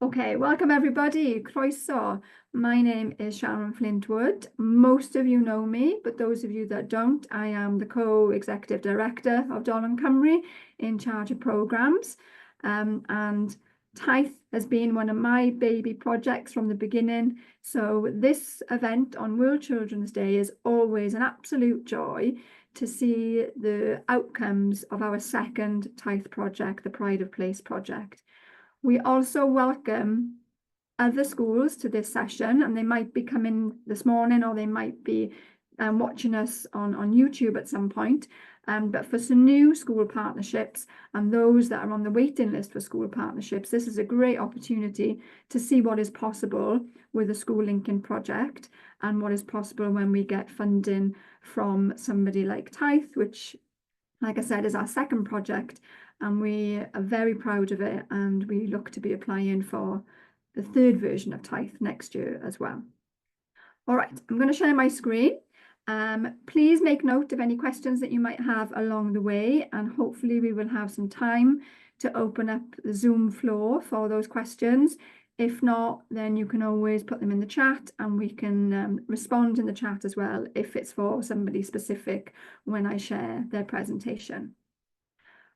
Okay, welcome everybody. Croeso. My name is Sharon Flintwood. Most of you know me, but those of you that don't, I am the co-executive director of Dolan Cymru in charge of programmes. And Taith has been one of my baby projects from the beginning. So this event on World Children's Day is always an absolute joy to see the outcomes of our second Taith project, the Pride of Place project. We also welcome other schools to this session, and they might be coming this morning or they might be watching us on YouTube at some point. But for some new school partnerships and those that are on the waiting list for school partnerships, this is a great opportunity to see what is possible with the School Linking project and what is possible when we get funding from somebody like Taith, which, like I said, is our second project, and we are very proud of it, and we look to be applying for the third version of Taith next year as well. All right, I'm going to share my screen. Please make note of any questions that you might have along the way, and hopefully we will have some time to open up the Zoom floor for those questions. If not, then you can always put them in the chat and we can respond in the chat as well if it's for somebody specific when I share their presentation.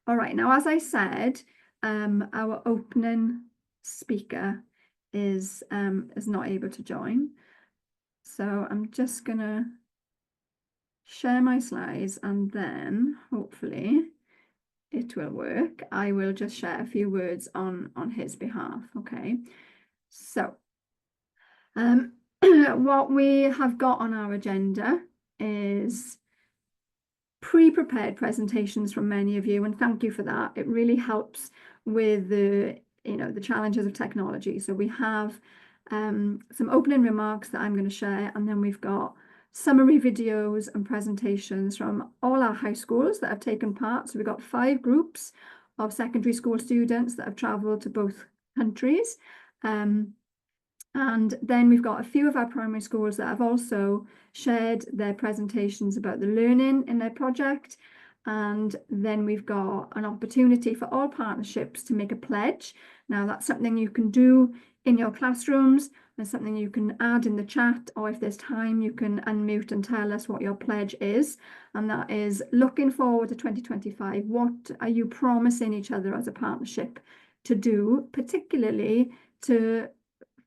All right, now, as I said, our opening speaker is not able to join. So I'm just going to share my slides and then hopefully it will work. I will just share a few words on his behalf. Okay, so what we have got on our agenda is pre-prepared presentations from many of you, and thank you for that. It really helps with the challenges of technology. So we have some opening remarks that I'm going to share, and then we've got summary videos and presentations from all our high schools that have taken part. So we've got 5 groups of secondary school students that have travelled to both countries. And then we've got a few of our primary schools that have also shared their presentations about the learning in their project. And then we've got an opportunity for all partnerships to make a pledge. Now, that's something you can do in your classrooms. There's something you can add in the chat, or if there's time, you can unmute and tell us what your pledge is. And that is looking forward to 2025. What are you promising each other as a partnership to do, particularly to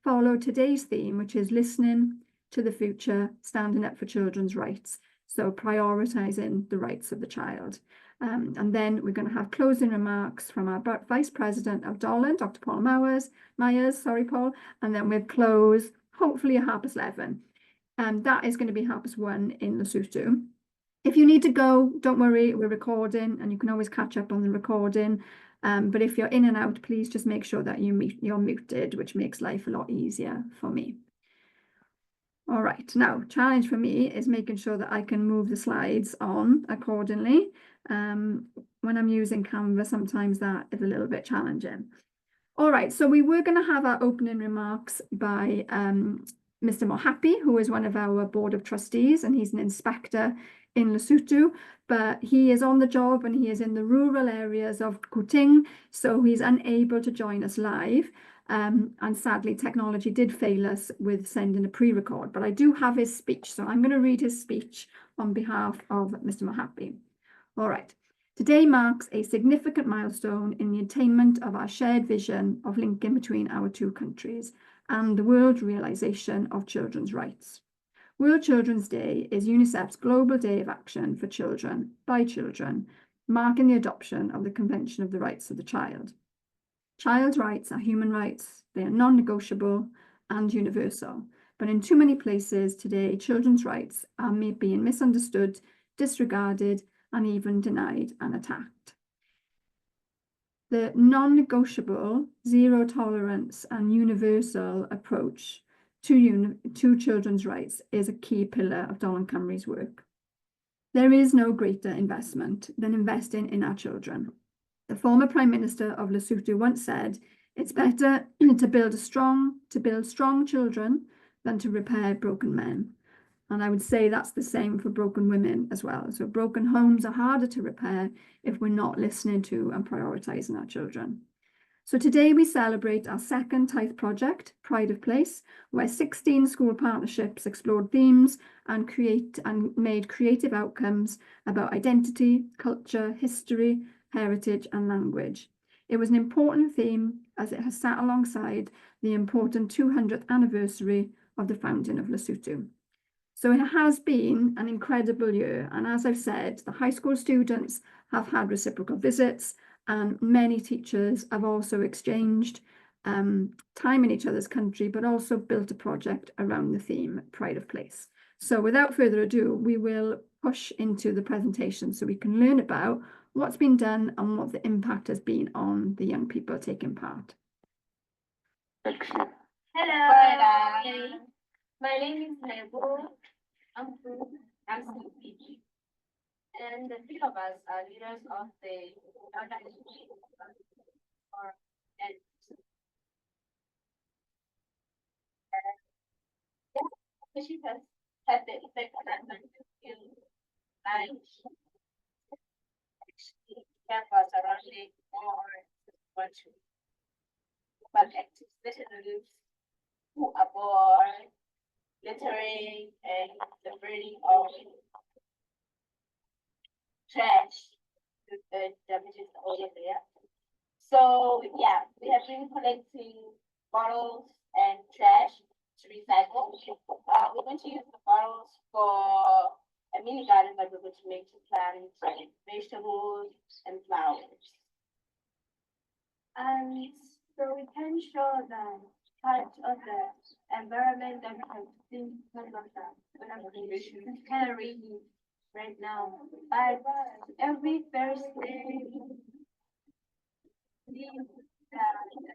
follow today's theme, which is listening to the future, standing up for children's rights. So prioritising the rights of the child. And then we're going to have closing remarks from our Vice President of Dolan, Dr. Paul Myers, sorry, Paul, and then we'll close hopefully at 11:30. And that is going to be 1:30 in Lesotho. If you need to go, don't worry, we're recording and you can always catch up on the recording. But if you're in and out, please just make sure that you're muted, which makes life a lot easier for me. All right, now, challenge for me is making sure that I can move the slides on accordingly. When I'm using Canva, sometimes that is a little bit challenging. All right, so we were going to have our opening remarks by Mr. Mohapi, who is one of our board of trustees, and he's an inspector in Lesotho, but he is on the job and he is in the rural areas of Kuting, so he's unable to join us live. And sadly, technology did fail us with sending a pre-record, but I do have his speech, so I'm going to read his speech on behalf of Mr. Mohapi. All right. Today marks a significant milestone in the attainment of our shared vision of linking between our two countries and the world realisation of children's rights. World Children's Day is UNICEF's global day of action for children, by children, marking the adoption of the Convention of the Rights of the Child. Child's rights are human rights. They are non-negotiable and universal. But in too many places today, children's rights are being misunderstood, disregarded, and even denied and attacked. The non-negotiable, zero tolerance, and universal approach to children's rights is a key pillar of Dolan Cymru's work. There is no greater investment than investing in our children. The former Prime Minister of Lesotho once said, "It's better to build strong children than to repair broken men." And I would say that's the same for broken women as well. So broken homes are harder to repair if we're not listening to and prioritising our children. So today we celebrate our second TIThe project, Pride of Place, where 16 school partnerships explored themes and made creative outcomes about identity, culture, history, heritage and language. It was an important theme as it has sat alongside the important 200th anniversary of the founding of Lesotho. So it has been an incredible year. And as I've said, the high school students have had reciprocal visits and many teachers have also exchanged time in each other's country, but also built a project around the theme Pride of Place. So without further ado, we will push into the presentation so we can learn about what's been done and what the impact has been on the young people taking part. Hello. My name is Nebo. I'm CPG. And the three of us are leaders of the organization. She has had the effect on that in like help us around it or what to but active citizens who avoid littering and the burning of trash with the damages over there. So yeah, we have been collecting bottles and trash to recycle. We're going to use the bottles for a mini garden that we're going to make to plant vegetables and flowers. And so we can show the part of the environment that we have seen because of the it's kind of rainy right now. But every Thursday, the environment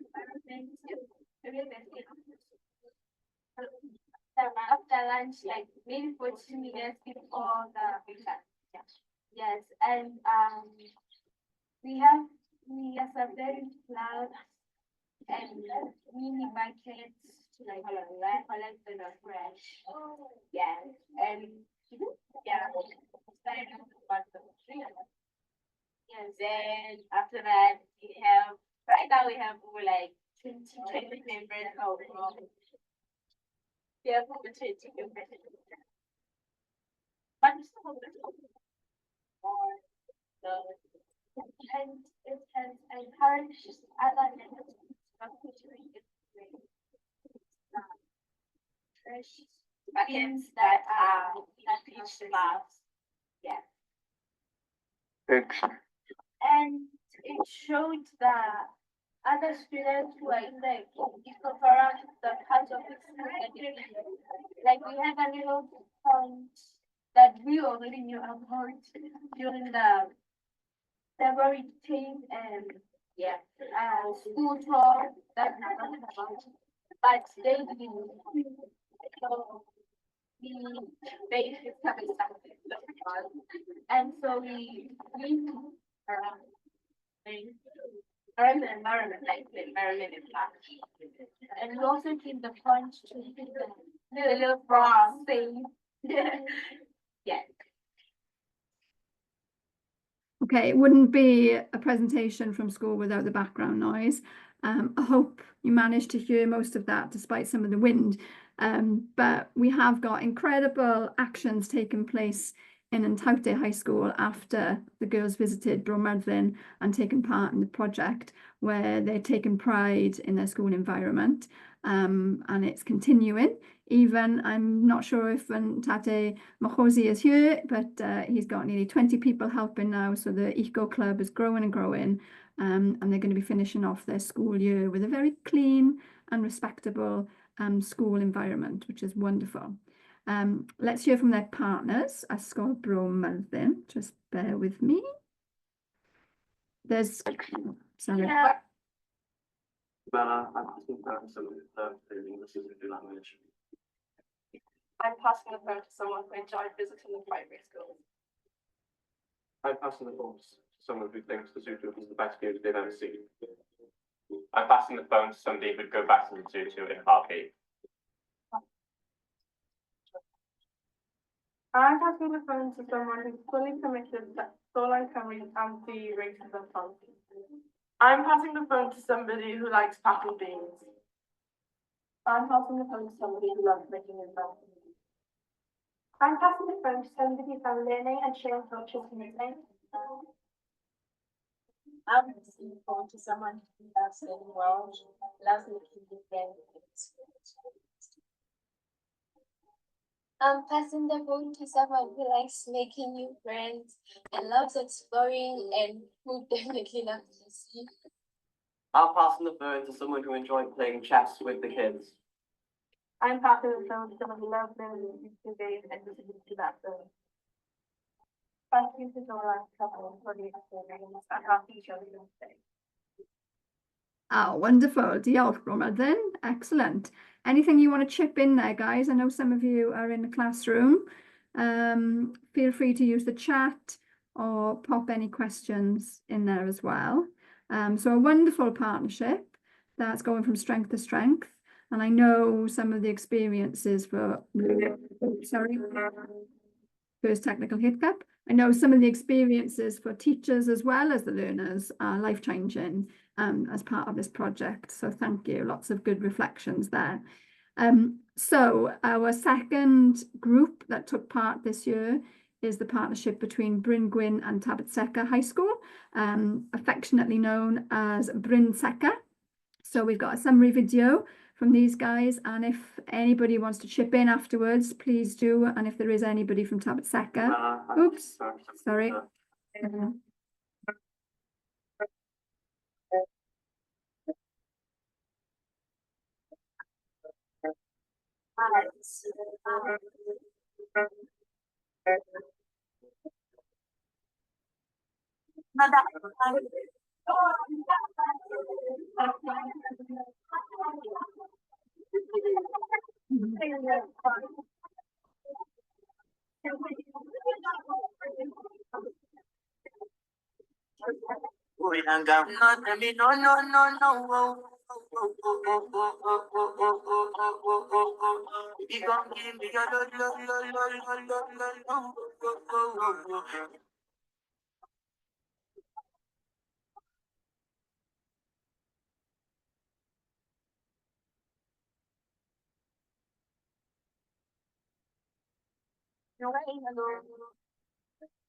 every Thursday after lunch, like maybe 14 minutes before the breakfast. Yes, and we have some very loud and mini buckets to like collect the trash. Yeah, and yeah, yes. Then after that, we have right now we have over like 20 members of yeah, over 20 members. But it's still or the and it has encouraged other members of trash buckets that are beach baths. Yeah. Thanks. And it showed that other students who are in the forum, the part of it, like we have a little point that we already knew about during the February 10th and yeah, school tour that we talked about, but they didn't. So they discovered something, and so we around the environment, like the environment is large. And we also keep the punch to the little frog thing. Yeah. Okay, it wouldn't be a presentation from school without the background noise. I hope you managed to hear most of that despite some of the wind. But we have got incredible actions taking place in Ntawte High School after the girls visited Bro Myrddin and taken part in the project where they're taking pride in their school environment. And it's continuing. Even I'm not sure if Tate Mahosi is here, but he's got nearly 20 people helping now. So the Eco Club is growing and growing, and they're going to be finishing off their school year with a very clean and respectable school environment, which is wonderful. Let's hear from their partners, Ysgol Bro Myrddin. Just bear with me. There's Sarah. Yeah. I think that's some of the English is a new language. I'm passing the phone to someone who enjoyed visiting the primary school. I'm passing the phone to someone who thinks the Lesotho is the best game they've ever seen. I'm passing the phone to somebody who'd go back to the Lesotho in a heartbeat. I'm passing the phone to someone who's fully committed to soul uncovering anti-racism policies. I'm passing the phone to somebody who likes packing beans. I'm passing the phone to somebody who loves making his own. I'm passing the phone to somebody who found learning and sharing cultures amazing. I'm passing the phone to someone who loves learning well, loves making new friends. I'm passing the phone to someone who likes making new friends and loves exploring and who definitely loves to see. I'm passing the phone to someone who enjoyed playing chess with the kids. I'm passing the phone to someone who loves learning new games and listening to that phone. Thank you to Dora and Couple for the experience and happy Children's Day. Oh, wonderful. Diolch, Rhonda. Excellent. Anything you want to chip in there, guys? I know some of you are in the classroom. Feel free to use the chat or pop any questions in there as well. So a wonderful partnership that's going from strength to strength. And I know some of the experiences for, sorry, first technical hiccup. I know some of the experiences for teachers as well as the learners are life-changing as part of this project. So thank you, lots of good reflections there. So our second group that took part this year is the partnership between Bryn Gwyn and Tabit Seca High School, affectionately known as Bryn Seca. So we've got a summary video from these guys, and if anybody wants to chip in afterwards, please do. And if there is anybody from Tabit Seca, oops, sorry.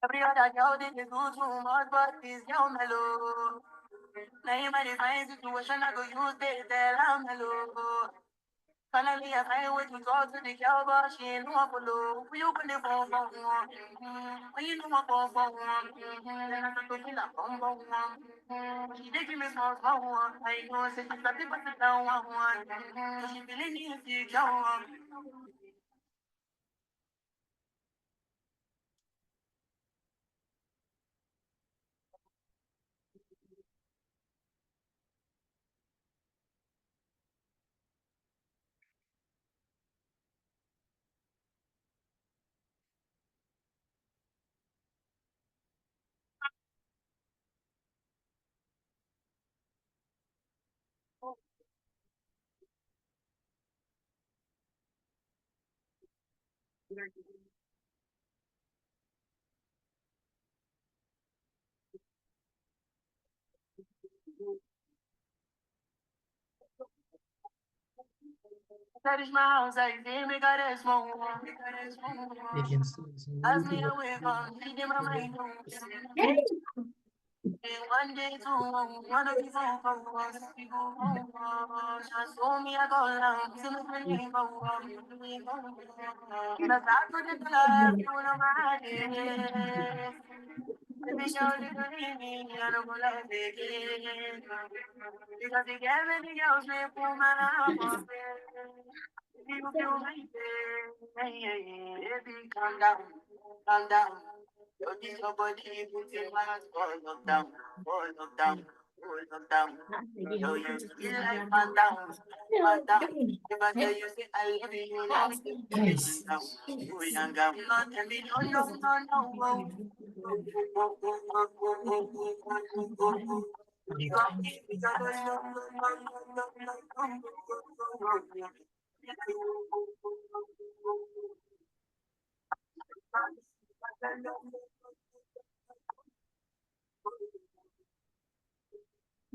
Every other girl did the good too much, but this girl mellow. Now in my divine situation, I go use this, tell I'm mellow. Finally, I find way to talk to the girl, but she ain't no one follow. When you put the phone for one, when you know my phone for one, then I start to feel like bum bum one. She dey give me small small one. I know, say she's a people sit down one. She feeling insecure. That is my house, I feel me got a small one. As me away from feeding my mind. One day, two, one of you for us. Just show me a go down, see me feeling go on. The back of the club, you know my head. Baby, show you me, I don't go like it. Because you get many girls, me pull my arm. You feel my pain, baby, calm down, calm down. Your this your body, put in my hands, all of down, all of down, all of down. Yo, you feel like man down, man down. If I tell you say I love you, you love me, yes, down. Oh, young girl, not tell me no, no, no, no.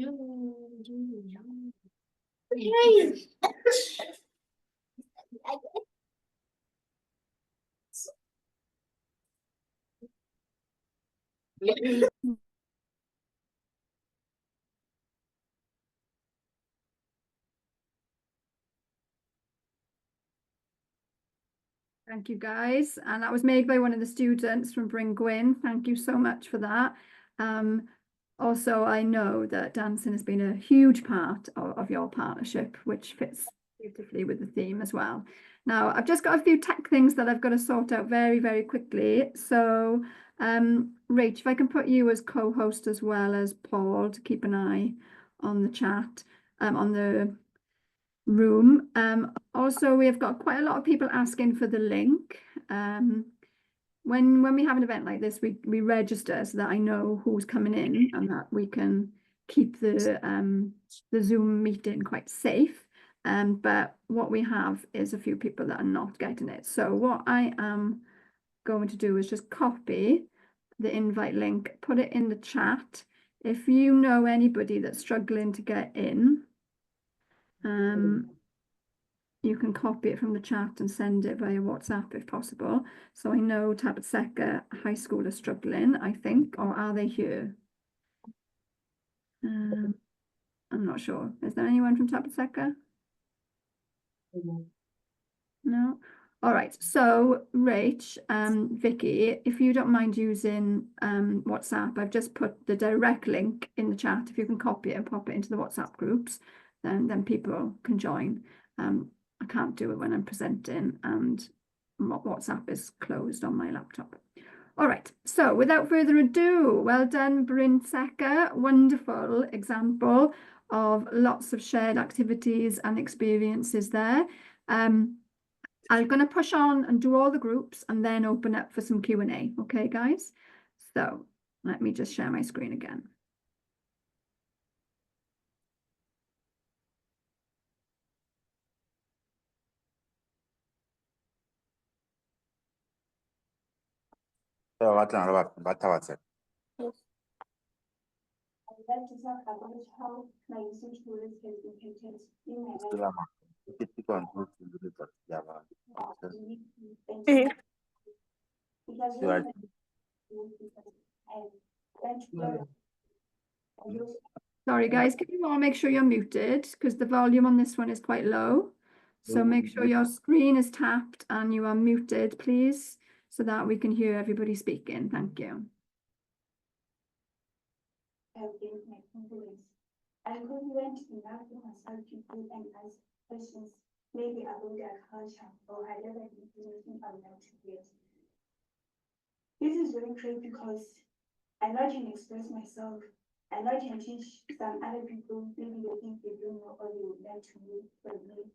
Thank you, guys. And that was made by one of the students from Bryn Gwyn. Thank you so much for that. Also, I know that dancing has been a huge part of your partnership, which fits beautifully with the theme as well. Now, I've just got a few tech things that I've got to sort out very, very quickly. So, Rach, if I can put you as co-host as well as Paul to keep an eye on the chat, on the room. Also, we have got quite a lot of people asking for the link. When we have an event like this, we register so that I know who's coming in and that we can keep the Zoom meeting quite safe. But what we have is a few people that are not getting it. So what I am going to do is just copy the invite link, put it in the chat. If you know anybody that's struggling to get in, you can copy it from the chat and send it via WhatsApp if possible. So I know Tafod Seca High School are struggling, I think, or are they here? I'm not sure. Is there anyone from Tafod Seca? No? All right. So, Rach, Vicky, if you don't mind using WhatsApp, I've just put the direct link in the chat. If you can copy it and pop it into the WhatsApp groups, then people can join. I can't do it when I'm presenting and WhatsApp is closed on my laptop. All right, so without further ado, well done, Bryn Seca. Wonderful example of lots of shared activities and experiences there. I'm going to push on and do all the groups and then open up for some Q&A. Okay, guys? So let me just share my screen again. So what about it? I'd like to talk about how my research project has impacted in my life. Sorry, guys, can you all make sure you're muted because the volume on this one is quite low. So make sure your screen is tapped and you are muted, please, so that we can hear everybody speaking. Thank you. I'm confident enough to consult people and ask questions, maybe about their culture or whatever information I would like to get. This is very great because I know I can express myself. I know I can teach some other people, maybe they think they don't know or they would like to know from me.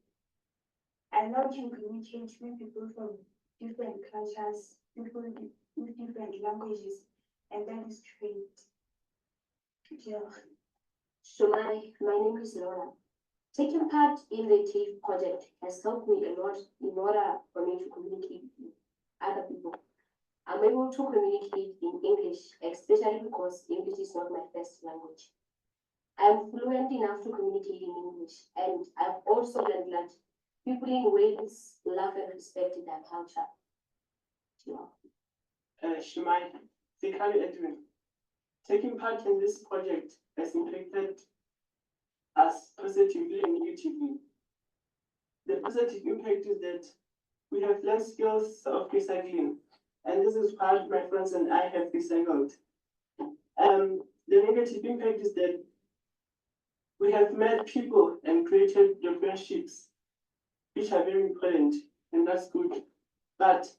I know I can communicate with people from different cultures, people with different languages, and that is great. Yeah. So my name is Laura. Taking part in the TAFE project has helped me a lot in order for me to communicate with other people. I'm able to communicate in English, especially because English is not my first language. I'm fluent enough to communicate in English, and I've also learned that people in Wales love and respect their culture. Shemai, Zikali Edwin. Taking part in this project has impacted us positively and negatively. The positive impact is that we have learned skills of recycling, and this is part my friends and I have recycled. The negative impact is that we have met people and created the friendships, which are very important, and that's good. But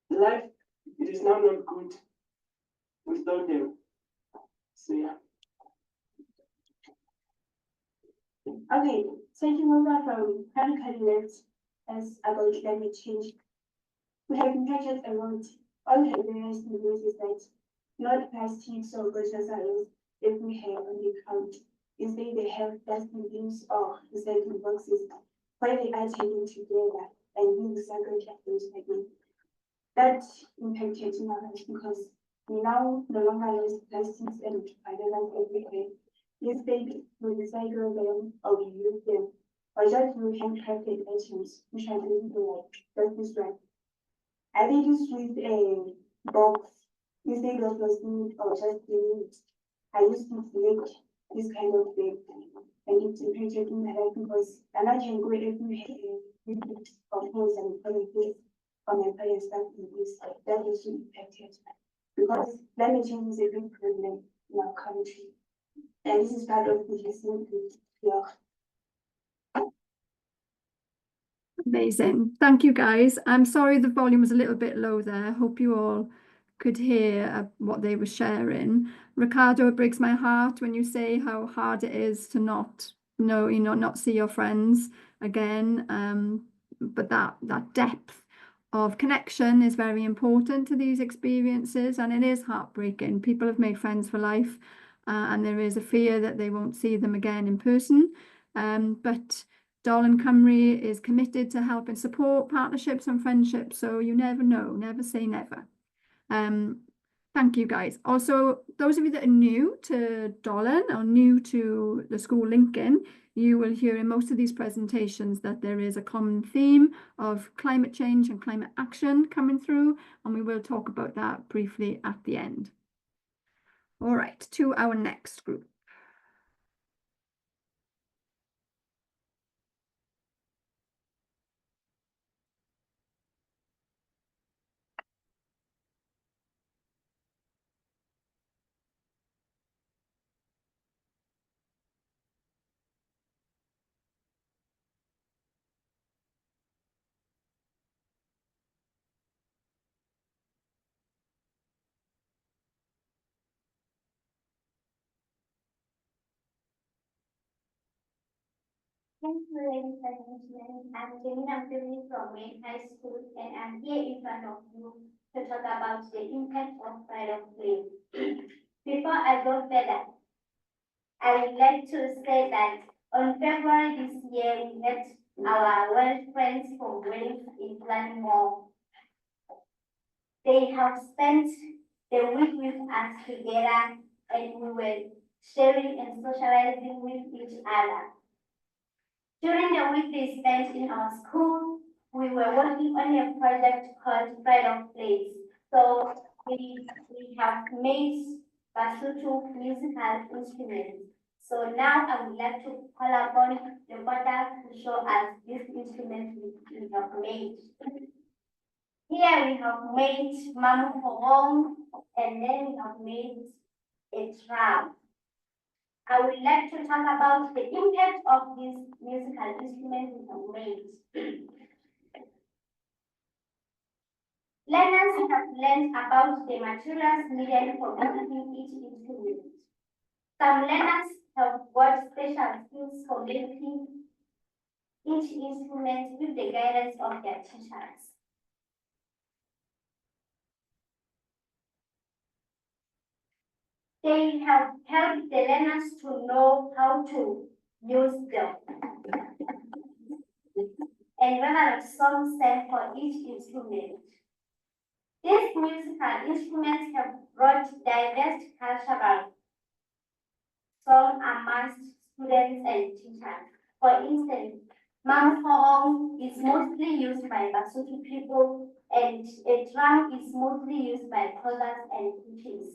life, it is now not good without them. So yeah. Okay, taking over from Radically Left as about climate change. We have impacted a lot. All we have realized in the news is that not plastics or groceries if we have on the ground. Instead, they have dustbin bins or recycling boxes where they are taken together and being recycled at those again. That impacted in our lives because we now no longer use plastics and other everywhere. Instead, we recycle them or reuse them, or just use handcrafted items, which I really do like. That's this one. I did this with a box instead of plastic or just the I used to make this kind of bag and it's impacted in my life because and I can go everywhere with it of course and putting this on my parents back in this that also impacted because climate change is a big problem in our country. And this is part of the listening to your Amazing. Thank you, guys. I'm sorry the volume was a little bit low there. Hope you all could hear what they were sharing. Ricardo, it breaks my heart when you say how hard it is to not know, not see your friends again. But that depth of connection is very important to these experiences, and it is heartbreaking. People have made friends for life, and there is a fear that they won't see them again in person. But Darlin Cymru is committed to help and support partnerships and friendships, so you never know, never say never. Thank you, guys. Also, those of you that are new to Darlin or new to the school Lincoln, you will hear in most of these presentations that there is a common theme of climate change and climate action coming through, and we will talk about that briefly at the end. All right, to our next group. Thank you, ladies and gentlemen. I'm Jamina Abdul from Main High School, and I'm here in front of you to talk about the impact of pride of play. Before I go further, I would like to say that on February this year, we met our well friends from Wales in Planmore. They have spent the week with us together, and we were sharing and socializing with each other. During the week they spent in our school, we were working on a project called Pride of Place. So we have made Basutu musical instruments. So now I would like to call upon the mother to show us this instrument we have made. Here we have made Mamu Horong, and then we have made a drum. I would like to talk about the impact of this musical instrument we have made. Learners have learned about the materials needed for making each instrument. Some learners have got special skills for making each instrument with the guidance of their teachers. They have helped the learners to know how to use them and whether a song set for each instrument. These musical instruments have brought diverse cultural song amongst students and teachers. For instance, Mamphong is mostly used by Basutu people, and a drum is mostly used by Xhosas and Kuchis.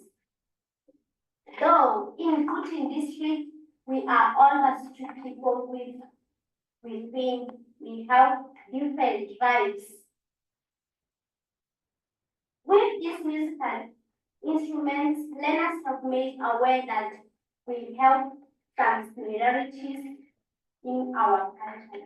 Though in Kuchin district, we are all Basutu people we have different tribes. With these musical instruments, learners have made aware that we have some similarities in our culture.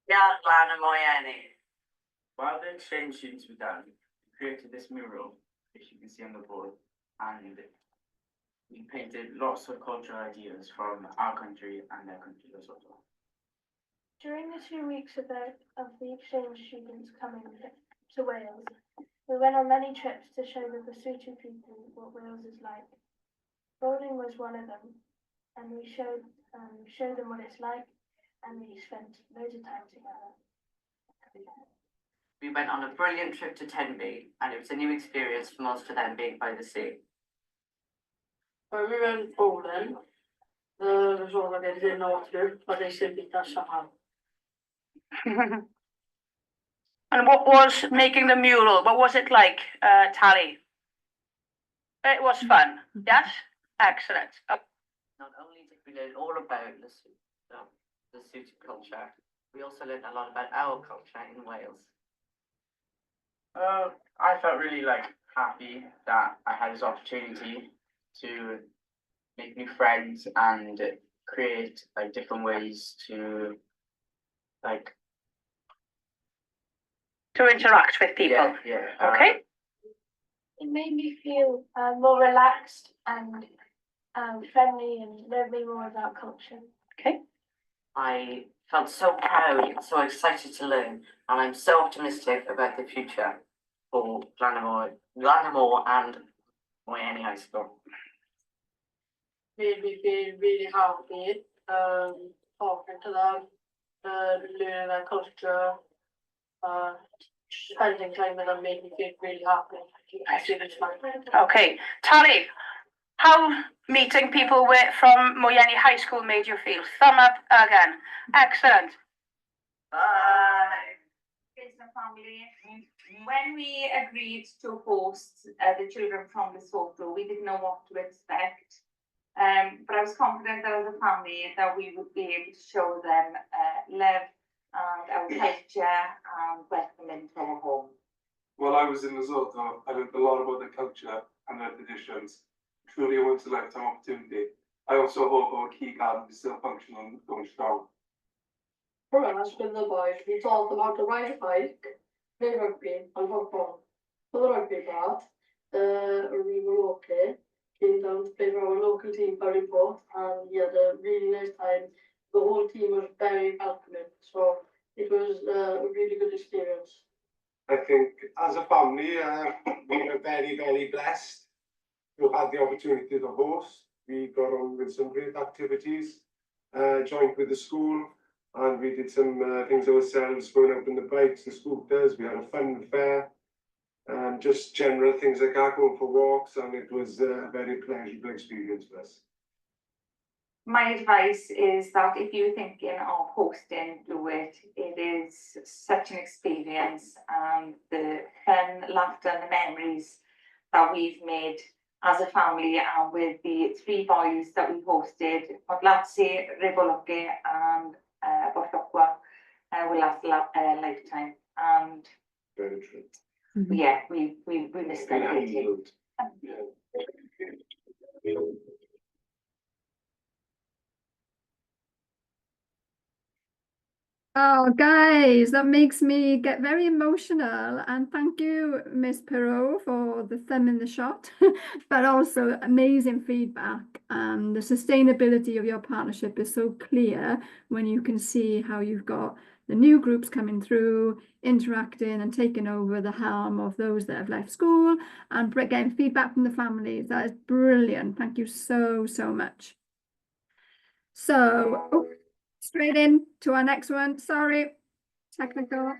Yeah, Lana Moyani. While the exchange students were done, we created this mural, which you can see on the board, and We painted lots of cultural ideas from our country and their country as well. During the 2 weeks of the exchange students coming to Wales, we went on many trips to show the Basotho people what Wales is like. Bowling was one of them, and we showed them what it's like, and we spent loads of time together. We went on a brilliant trip to Tenby, and it was a new experience for most of them being by the sea. When we went bowling, the result of it didn't know what to do, but they said beat us somehow. And what was making the mural? What was it like, Tally? It was fun, yes? Excellent. Not only did we learn all about the Sotho culture, we also learned a lot about our culture in Wales. I felt really happy that I had this opportunity to make new friends and create different ways to interact with people. Yeah. Okay. It made me feel more relaxed and friendly, and learn me more about culture. Okay. I felt so proud and so excited to learn, and I'm so optimistic about the future for Glanamore and Moyenne High School. Made me feel really happy, talking to them, learning their culture, spending time with them made me feel really happy. Okay. Tally, how meeting with from Moyenne High School made you feel? Thumb up again. Excellent. Bye. It's my family. When we agreed to host the children from Lesotho, we didn't know what to expect. But I was confident that as a family that we would be able to show them love and our culture and welcome them into our home. While I was in Lesotho, I learned a lot about the culture and their traditions. Truly a once-in-a-lifetime opportunity. I also hope our key garden is still functional and going strong. For us, with the boys, we taught them how to ride a bike, play rugby, and football. For the rugby part, we were okay. Came down to play for our local team, Barryport, and we had a really nice time. The whole team was very welcoming, so it was a really good experience. I think as a family, we were very, very blessed to have had the opportunity to host. We got on with some great activities, joined with the school, and we did some things ourselves, going out on the bikes, the scooters. We had a fun fair, and just general things like that, going for walks, and it was a very pleasurable experience for us. My advice is that if you're thinking of hosting, do it. It is such an experience, and the fun, laughter, and the memories that we've made as a family, and with the 3 boys that we hosted, Podlatsi, Reboloke, and Boshokwa, will last a lifetime. And very true. Yeah, we missed them. Oh, guys, that makes me get very emotional. And thank you, Miss Perot, for the thumb in the shot, but also amazing feedback. The sustainability of your partnership is so clear when you can see how you've got the new groups coming through, interacting and taking over the helm of those that have left school and getting feedback from the families. That is brilliant. Thank you so, so much. So, straight in to our next one. Sorry, technical.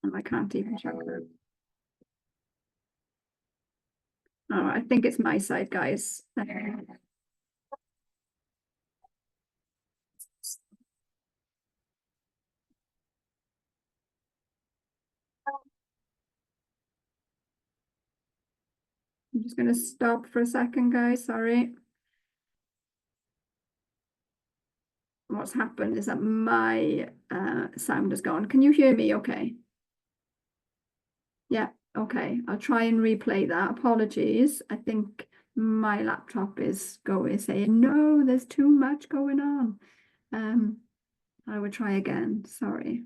And I can't even check that. Oh, I think it's my side, guys. I'm just going to stop for a second, guys. Sorry. What's happened is that my sound has gone. Can you hear me okay? Yeah, okay. I'll try and replay that. Apologies. I think my laptop is saying, no, there's too much going on. I will try again. Sorry.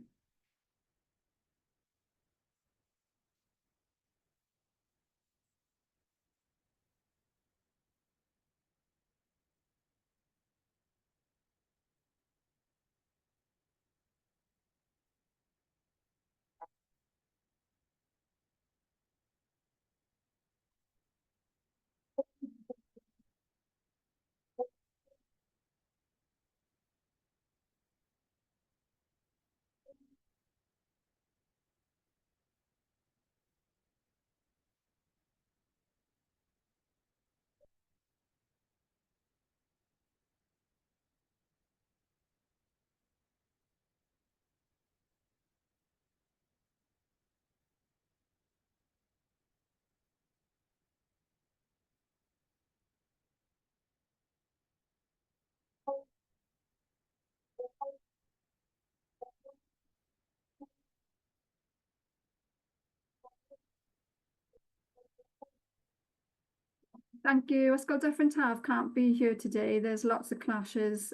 Thank you. Ysgol Dyffryn Taf can't be here today. There's lots of clashes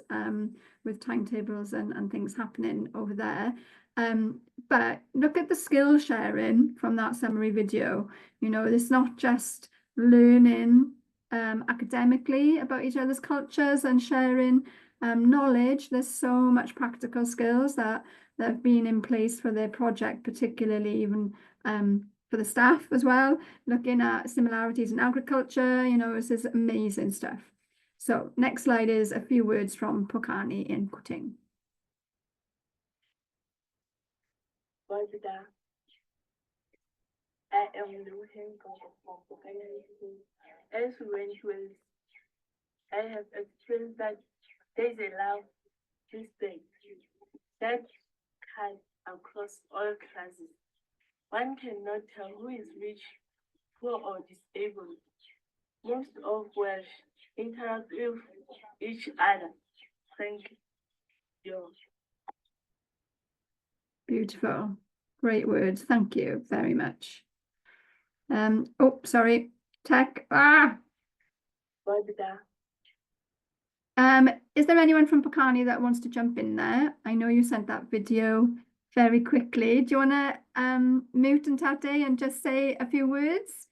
with timetables and things happening over there. But look at the skill sharing from that summary video. You know, it's not just learning academically about each other's cultures and sharing knowledge. There's so much practical skills that have been in place for their project, particularly even for the staff as well, looking at similarities in agriculture. You know, this is amazing stuff. So next slide is a few words from Pokani in Kuting. I am looking for Pokani. As when I have experienced that there's a love respect that cuts across all classes. One cannot tell who is rich, poor, or disabled. Most of us interact with each other. Thank you. Beautiful. Great words. Thank you very much. Oh, sorry. Tech. Is there anyone from Pokani that wants to jump in there? I know you sent that video very quickly. Do you want to mute and Tate and just say a few words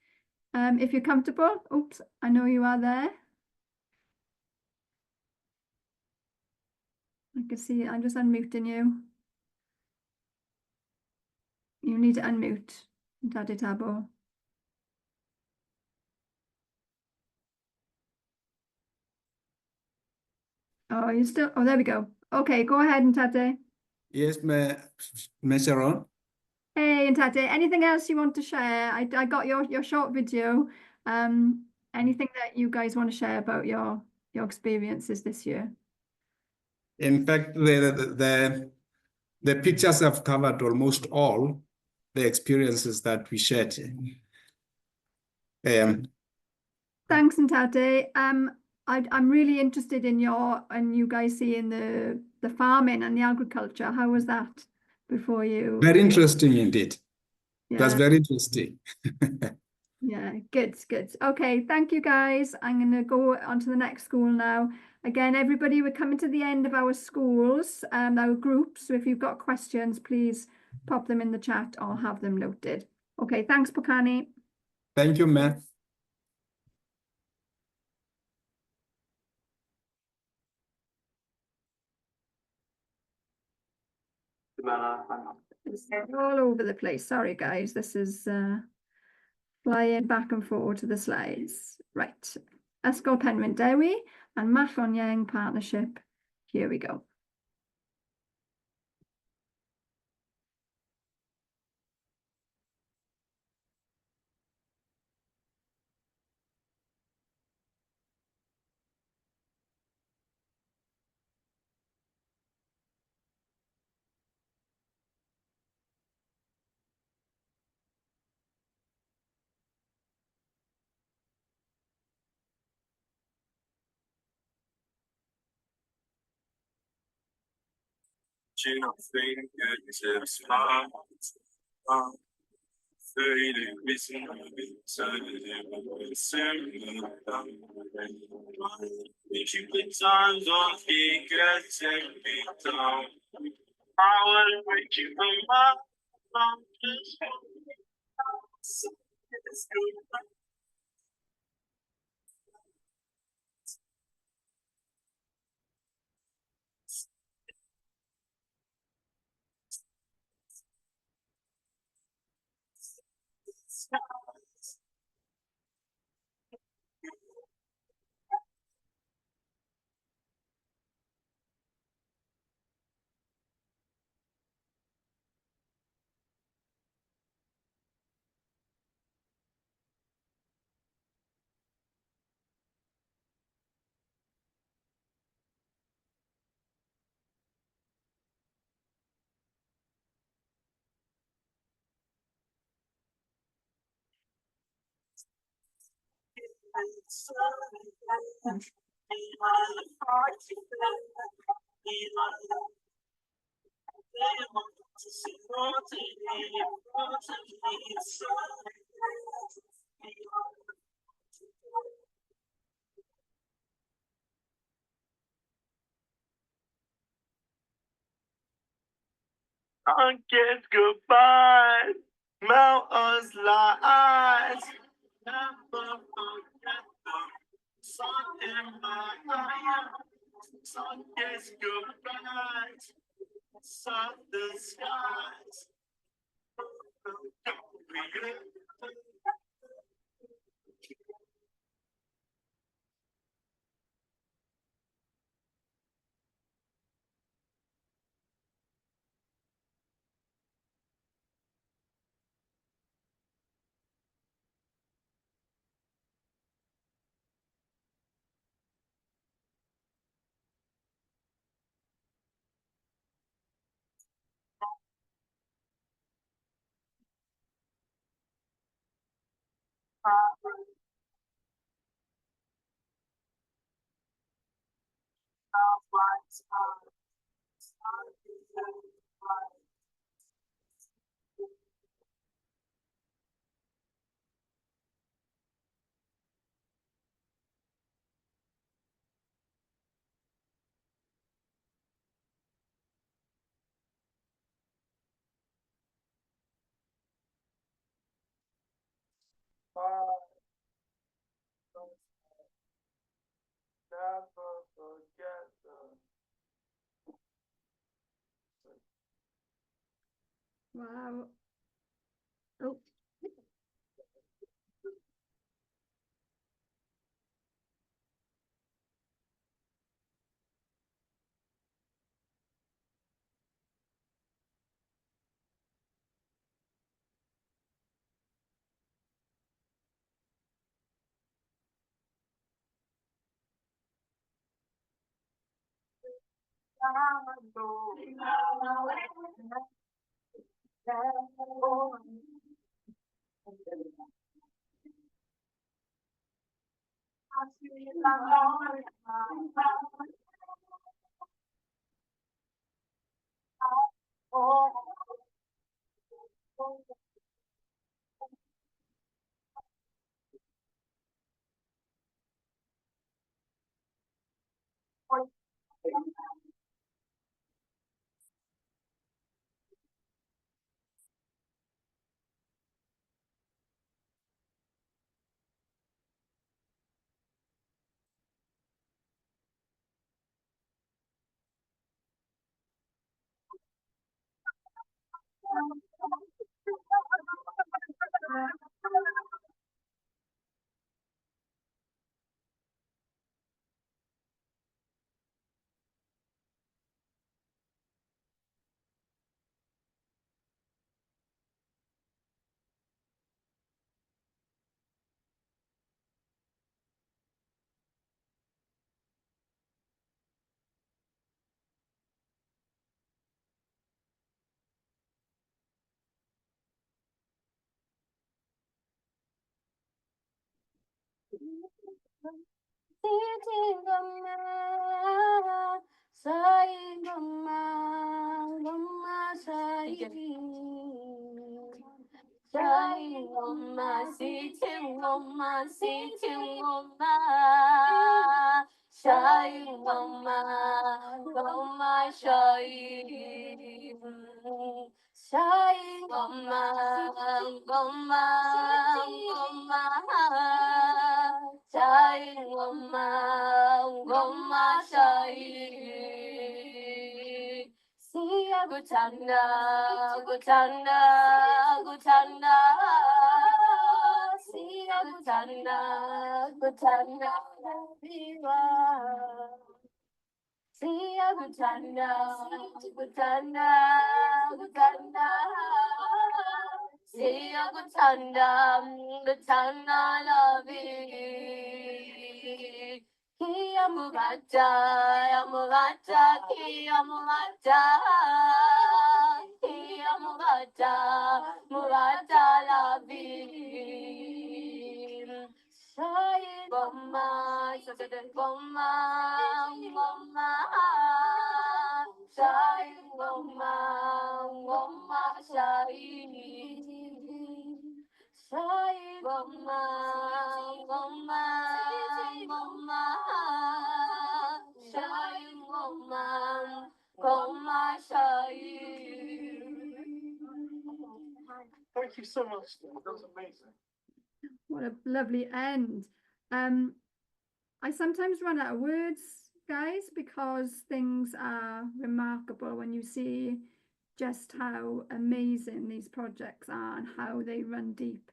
if you're comfortable? Oops, I know you are there. I can see, I'm just unmuting you. You need to unmute, Tate Tabo. Oh, you still, oh, there we go. Okay, go ahead, Ntate. Yes, Ms. Sharon. Hey, Ntate, anything else you want to share? I got your short video. Anything that you guys want to share about your experiences this year? In fact, the pictures have covered almost all the experiences that we shared. Thanks, Ntate. I'm really interested in you guys seeing the farming and the agriculture. How was that before you? Very interesting indeed. Yeah. That's very interesting. Yeah, good. Okay, thank you guys. I'm going to go on to the next school now. Again, everybody, we're coming to the end of our schools, our groups. So if you've got questions, please pop them in the chat or have them noted. Okay, thanks, Pokani. Thank you, Matt. It's all over the place. Sorry, guys. This is flying back and forward to the slides. Right. Ysgol Penrhyn Dewi and Mallon Yang partnership. Here we go. Stretching our fingertips, hearts are fading, missing we keep the times on he can take me down. I wanna break you from my mountains. I guess goodbye, mountains lies. Never forget the sun in my eyes. Sun is goodbye, sun the skies. Never forget Wow. Oh. Shine on my sitting woman, sitting woman. Shine woman, shine. Shine woman, shine woman, shine. Siya gutanda, gutanda, gutanda. Siya gutanda, gutanda, viva. Siya gutanda, gutanda, gutanda. Siya gutanda, gutanda, lavi. Kia mugata, amugata, kia mugata. Kia mugata, mugata lavi. Shine bomba, shine bomba, bomba. Shine bomba, bomba, shine. Shine bomba, bomba, bomba. Shine bomba, bomba, shine. Thank you so much. That was amazing. What a lovely end. I sometimes run out of words, guys, because things are remarkable when you see just how amazing these projects are and how they run deep.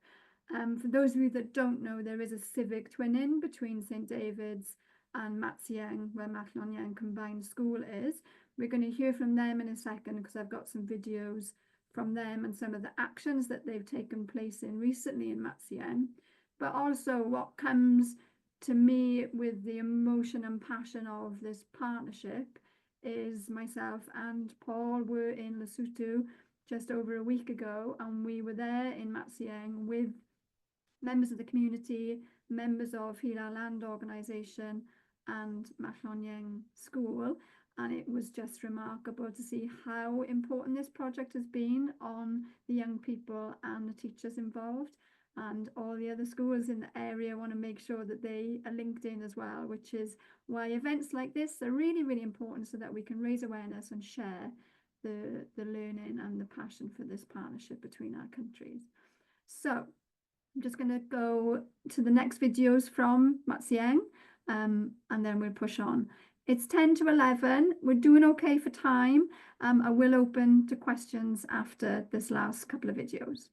For those of you that don't know, there is a civic twinning between St David's and Matsieng, where Machlonian Combined School is. We're going to hear from them in a second because I've got some videos from them and some of the actions that they've taken place in recently in Matsieng. But also what comes to me with the emotion and passion of this partnership is myself and Paul were in Lesotho just over a week ago, and we were there in Matsieng with members of the community, members of Hila Land Organisation and Machlonian School, and it was just remarkable to see how important this project has been on the young people and the teachers involved. And all the other schools in the area want to make sure that they are linked in as well, which is why events like this are really, really important, so that we can raise awareness and share the learning and the passion for this partnership between our countries. So I'm just going to go to the next videos from Matsieng, and then we'll push on. It's 10 to 11. We're doing okay for time. I will open to questions after this last couple of videos.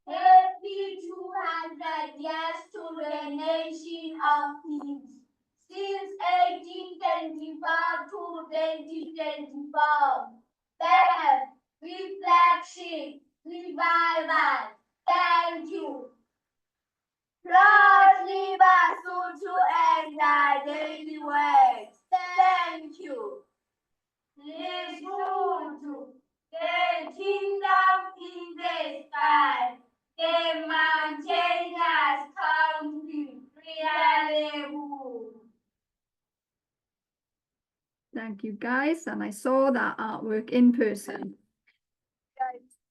Happy 200 years to the nation of peace. Since 1824 to 2024, death, reflection, revival. Thank you. Lord, leave us to end our daily work. Thank you. Please rule to the kingdom in the sky, the mountainous country, reliable. Thank you, guys. And I saw that artwork in person.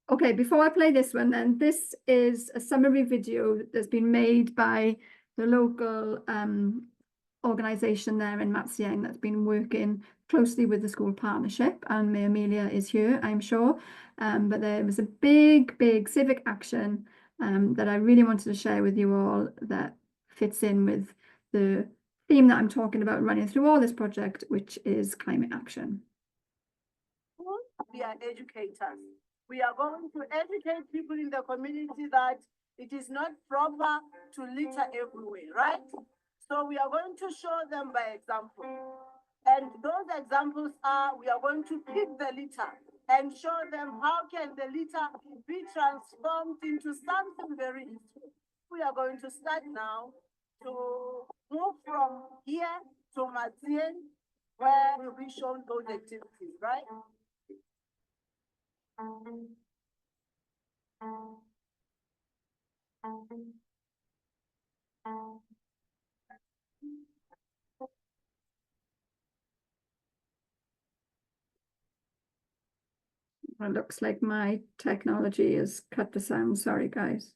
Okay, before I play this one, then, this is a summary video that's been made by the local organisation there in Matsieng that's been working closely with the school partnership, and May Amelia is here, I'm sure. But there was a big, big civic action that I really wanted to share with you all that fits in with the theme that I'm talking about running through all this project, which is climate action. We are educators. We are going to educate people in the community that it is not proper to litter everywhere, right? So we are going to show them by example. And those examples are, we are going to pick the litter and show them how can the litter be transformed into something very useful. We are going to start now to move from here to Matsieng, where we'll be shown those activities, right? It looks like my technology has cut the sound. Sorry, guys.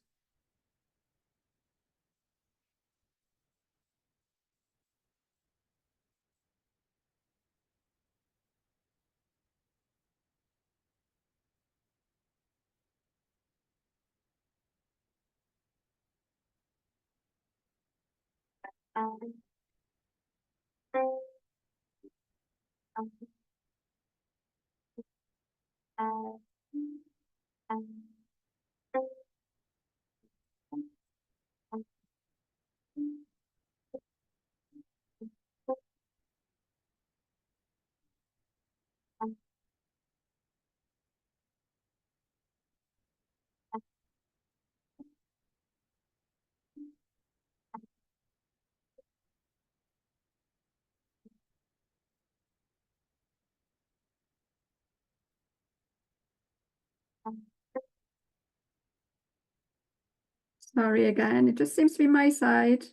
Sorry again, it just seems to be my side.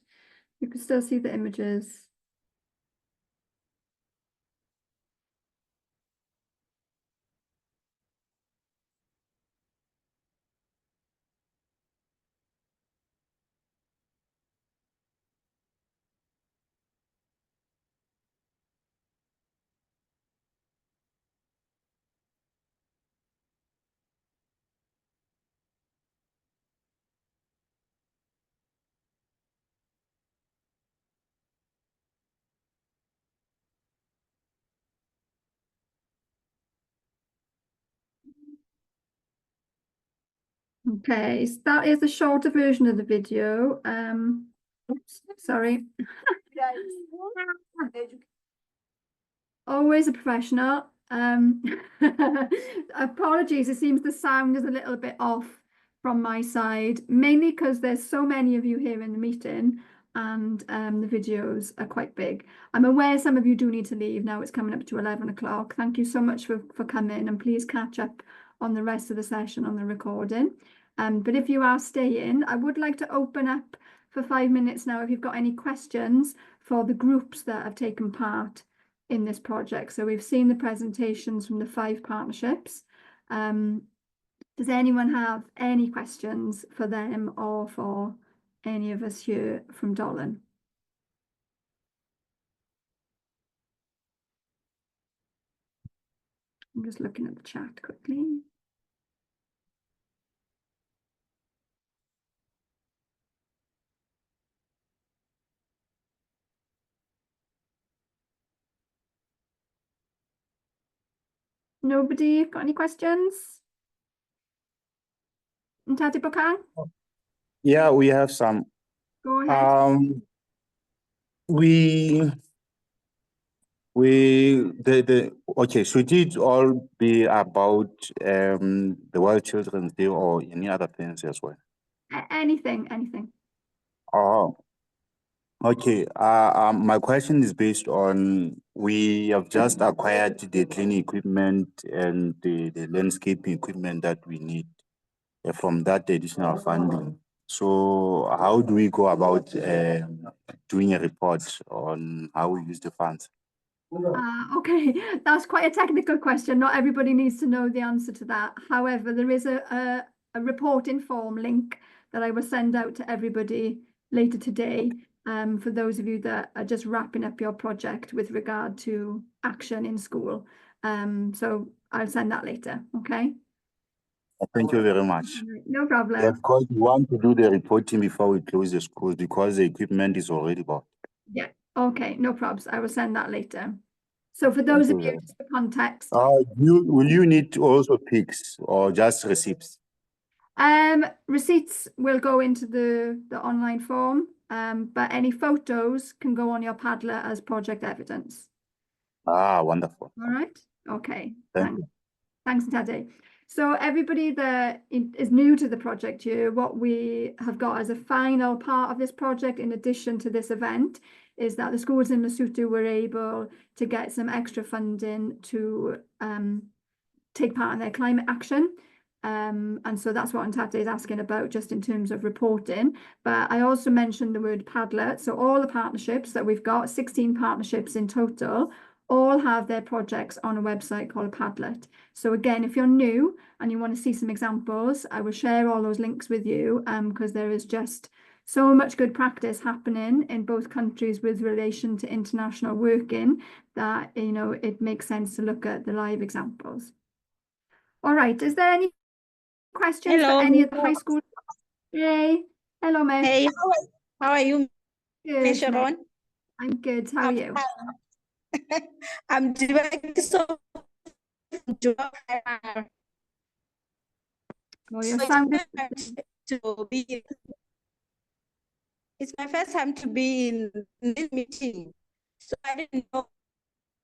You can still see the images. Okay, so that is the shorter version of the video. Oops, sorry. Always a professional. Apologies, it seems the sound is a little bit off from my side, mainly because there's so many of you here in the meeting and the videos are quite big. I'm aware some of you do need to leave now. It's coming up to 11 o'clock. Thank you so much for coming, and please catch up on the rest of the session on the recording. But if you are staying, I would like to open up for 5 minutes now if you've got any questions for the groups that have taken part in this project. So we've seen the presentations from the 5 partnerships. Does anyone have any questions for them or for any of us here from Dolan? I'm just looking at the chat quickly. Nobody got any questions? Ntati Bokang? Yeah, we have some. Go ahead. Okay, should it all be about the World Children's Day or any other things as well? Anything. Oh, okay. My question is based on, we have just acquired the cleaning equipment and the landscaping equipment that we need from that additional funding. So how do we go about doing a report on how we use the funds? Okay, that's quite a technical question. Not everybody needs to know the answer to that. However, there is a reporting form link that I will send out to everybody later today for those of you that are just wrapping up your project with regard to action in school. So I'll send that later, okay? Thank you very much. No problem. Yeah, because we want to do the reporting before we close the schools because the equipment is already bought. Yeah, okay, no problems. I will send that later. So for those of you, just for context. Will you need also pics or just receipts? Receipts will go into the online form, but any photos can go on your Padlet as project evidence. Ah, wonderful. All right. Okay. Thank you. Thanks, Tade. So everybody that is new to the project here, what we have got as a final part of this project, in addition to this event, is that the schools in Lesotho were able to get some extra funding to take part in their climate action. And so that's what Ntate is asking about, just in terms of reporting. But I also mentioned the word Padlet. So all the partnerships that we've got, 16 partnerships in total, all have their projects on a website called Padlet. So again, if you're new and you want to see some examples, I will share all those links with you, because there is just so much good practice happening in both countries with relation to international working that, you know, it makes sense to look at the live examples. All right, is there any questions for any of the high school? Yay. Hello, May. Hey, how are you, Good, Miss Sharon? I'm good. How are you? I'm doing so Well, your sound is to be. It's my first time to be in this meeting, so I didn't know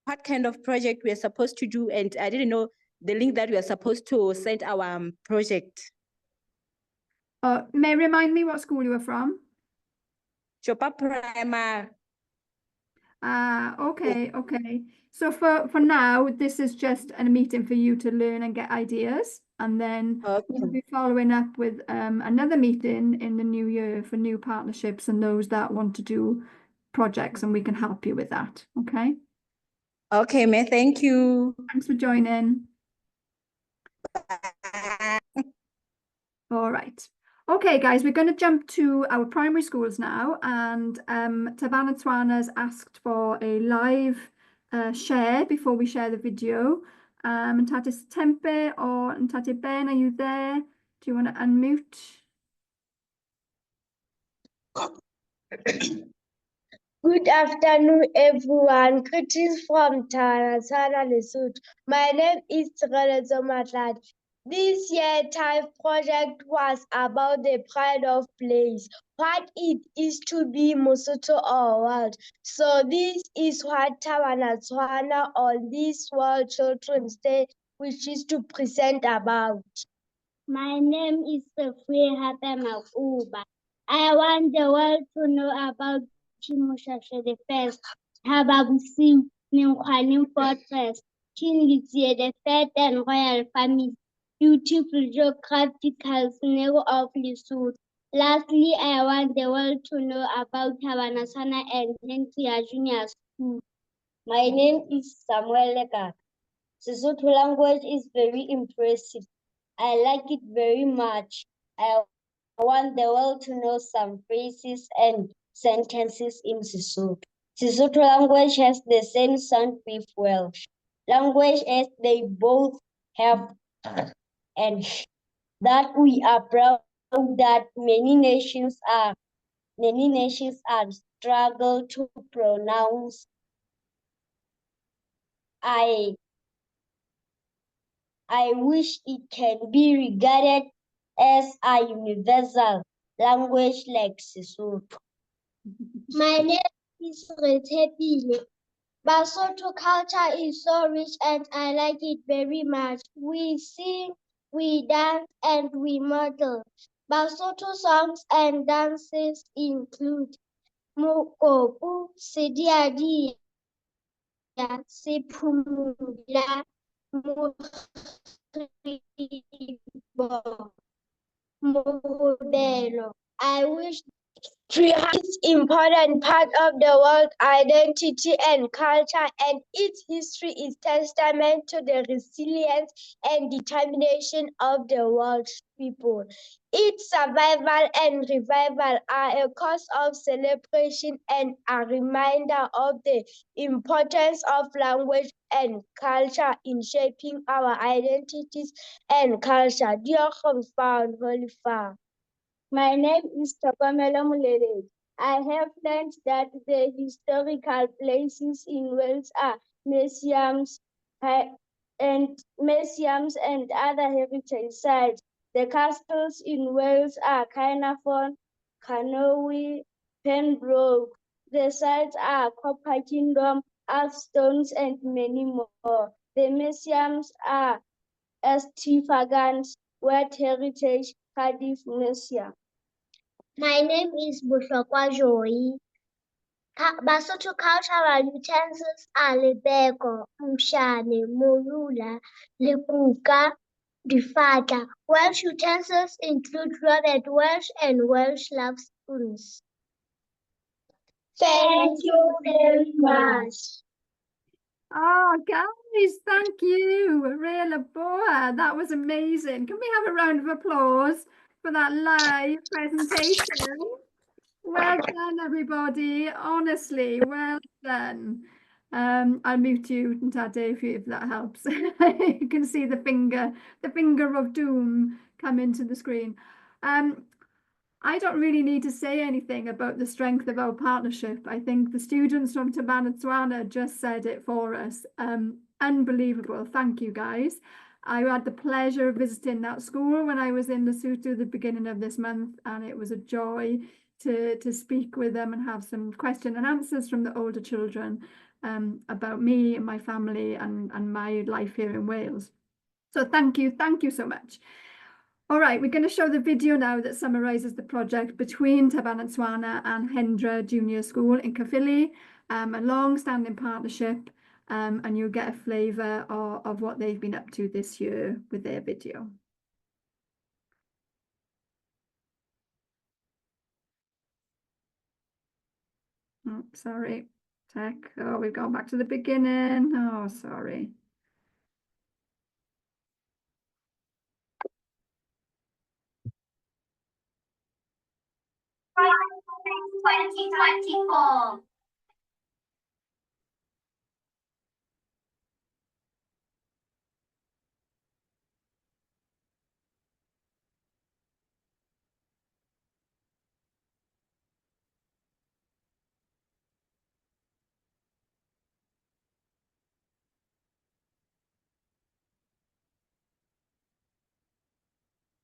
what kind of project we are supposed to do, and I didn't know the link that we are supposed to send our project. May remind me what school you were from? Chopa Primary. Okay. So for now, this is just a meeting for you to learn and get ideas, and then we'll be following up with another meeting in the new year for new partnerships and those that want to do projects, and we can help you with that. Okay. Okay, May. Thank you. Thanks for joining. All right. Okay, guys, we're going to jump to our primary schools now, and Tabana Twana asked for a live share before we share the video. Ntate Tempe or Ntate Ben, are you there? Do you want to unmute? Good afternoon, everyone. Greetings from Tana Lesotho. My name is Tshireletso Matladi. This year, TIFE project was about the pride of place, what it is to be Mosotho or world. So this is what Tabana Twana on this World Children's Day, which is to present about. My name is Sophia Hatamakuba. I want the world to know about Chimushashe the First, Hababusi, Ninkwanim Fortress, King Lizzie the Third and Royal Family, beautiful geographical scenario of Lesotho. Lastly, I want the world to know about Tabanasana and Hentia Junior School. My name is Samuel Lega. Sesotho language is very impressive. I like it very much. I want the world to know some phrases and sentences in Sesotho. Sesotho language has the same sound with Welsh language as they both have and that we are proud that many nations are struggle to pronounce. I wish it can be regarded as a universal language like Sesotho. My name is Retepile. Basotho culture is so rich and I like it very much. We sing, we dance, and we model. Basotho songs and dances include Mokopu, Sediadia, Sepumula, Mohobelo. I wish it's important part of the world identity and culture, and its history is testament to the resilience and determination of the world's people. Its survival and revival are a cause of celebration and a reminder of the importance of language and culture in shaping our identities and culture. Dear Found Holy Farm. My name is Tapamela Mulele. I have learned that the historical places in Wales are museums and other heritage sites. The castles in Wales are Caernarfon, Carnowie, Pembroke. The sites are Copper Kingdom, Alstones, and many more. The museums are St. Fagans, World Heritage, Cardiff Museum. My name is Bushokwa Joy. Basotho cultural utensils are lebeko, mshane, molula, lekuka, the father. Welsh utensils include Robert Welsh and Welsh love spoons. Thank you very much. Oh, guys, thank you. Real boa. That was amazing. Can we have a round of applause for that live presentation? Well done, everybody. Honestly, well done. I'll mute you, Tade, if that helps. You can see the finger of doom come into the screen. I don't really need to say anything about the strength of our partnership. I think the students from Tabanatsuana just said it for us. Unbelievable. Thank you, guys. I had the pleasure of visiting that school when I was in Lesotho at the beginning of this month, and it was a joy to speak with them and have some question and answers from the older children about me and my family and my life here in Wales. So thank you so much. All right, we're going to show the video now that summarises the project between Tabanatsuana and Hendra Junior School in Caerphilly, a long-standing partnership, and you'll get a flavour of what they've been up to this year with their video. Oh, sorry, tech. Oh, we've gone back to the beginning. Oh, sorry. Prize 2024.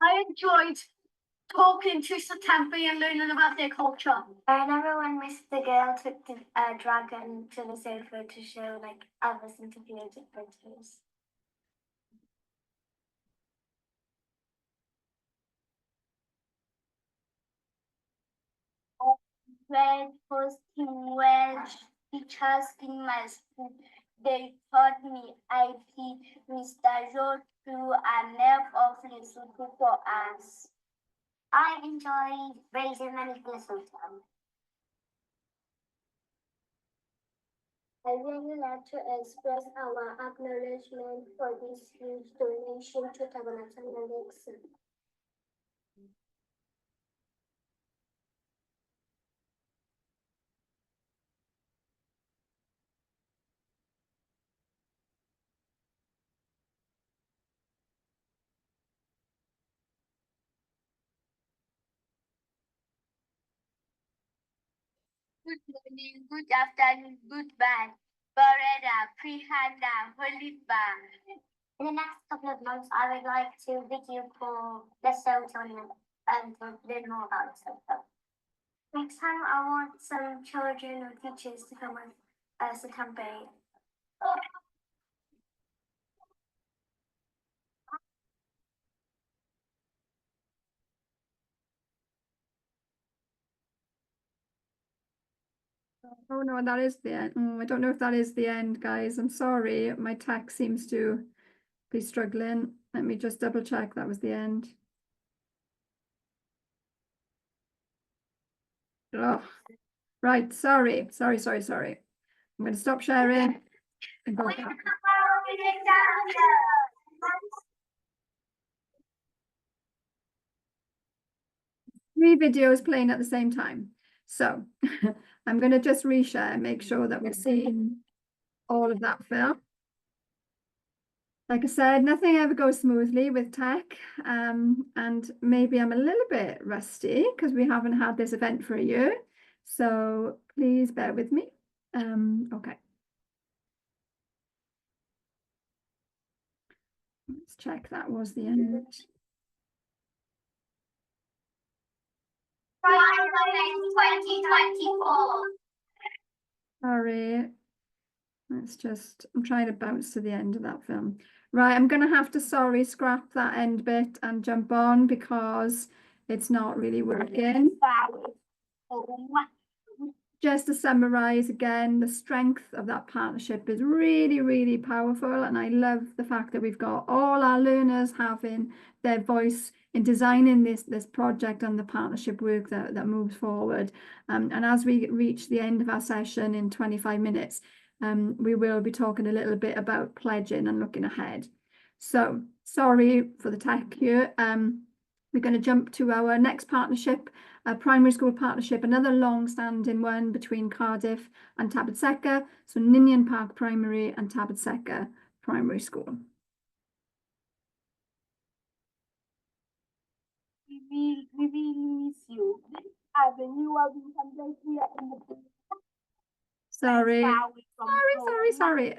I enjoyed talking to Satampi and learning about their culture. I remember when Mr. Gale took the dragon to the sofa to show like others interviewed photos. When first in Welsh teachers in my school, they taught me IP, Mr. George drew a map of Lesotho for us. I enjoy raising money for Lesotho. I really like to express our acknowledgement for this huge donation to Tabanatsuana Legacy. Good morning, good afternoon, goodbye. Barada, Prihanda, Holiba. In the next couple of months, I would like to video for Lesotho and to learn more about Lesotho. Next time, I want some children or teachers to come with Satampi. Oh no, that is the end. I don't know if that is the end, guys. I'm sorry. My tech seems to be struggling. Let me just double check that was the end. Oh, right. Sorry. I'm going to stop sharing and go back. 3 videos playing at the same time. So I'm going to just reshare and make sure that we're seeing all of that film. Like I said, nothing ever goes smoothly with tech, and maybe I'm a little bit rusty because we haven't had this event for a year. So please bear with me. Okay. Let's check that was the end. Prize 2024. Sorry. I'm trying to bounce to the end of that film. Right, I'm going to have to, scrap that end bit and jump on because it's not really working. just to summarize again, the strength of that partnership is really, really powerful. And I love the fact that we've got all our learners having their voice in designing this project and the partnership work that moves forward. And as we reach the end of our session in 25 minutes, we will be talking a little bit about pledging and looking ahead. So sorry for the tech here. We're going to jump to our next partnership, a primary school partnership, another long-standing one between Cardiff and Tabatseka, so Ninian Park Primary and Tabatseka Primary School. We really miss you. As a new one, we can just here in the Sorry.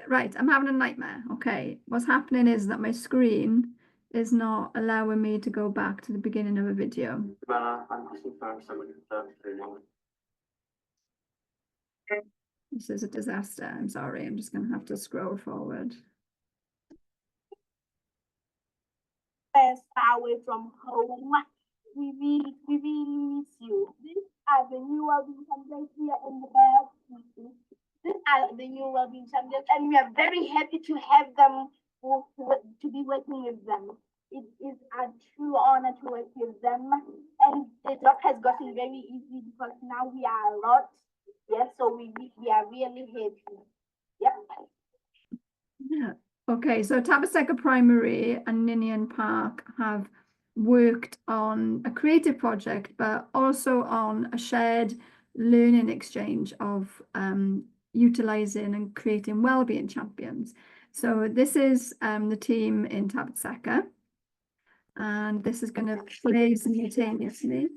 Right, I'm having a nightmare. Okay, what's happening is that my screen is not allowing me to go back to the beginning of a video. This is a disaster. I'm sorry. I'm just going to have to scroll forward. Best away from home. We really miss you. This are the new well-being champions here in the bed. These are the new well-being champions, and we are very happy to have them to be working with them. It is a true honor to work with them, and the job has gotten very easy because now we are a lot. Yes, so we are really happy. Yep. Yeah. Okay, so Tabatseka Primary and Ninian Park have worked on a creative project, but also on a shared learning exchange of utilising and creating wellbeing champions. So this is the team in Tabatseka, and this is going to play simultaneously.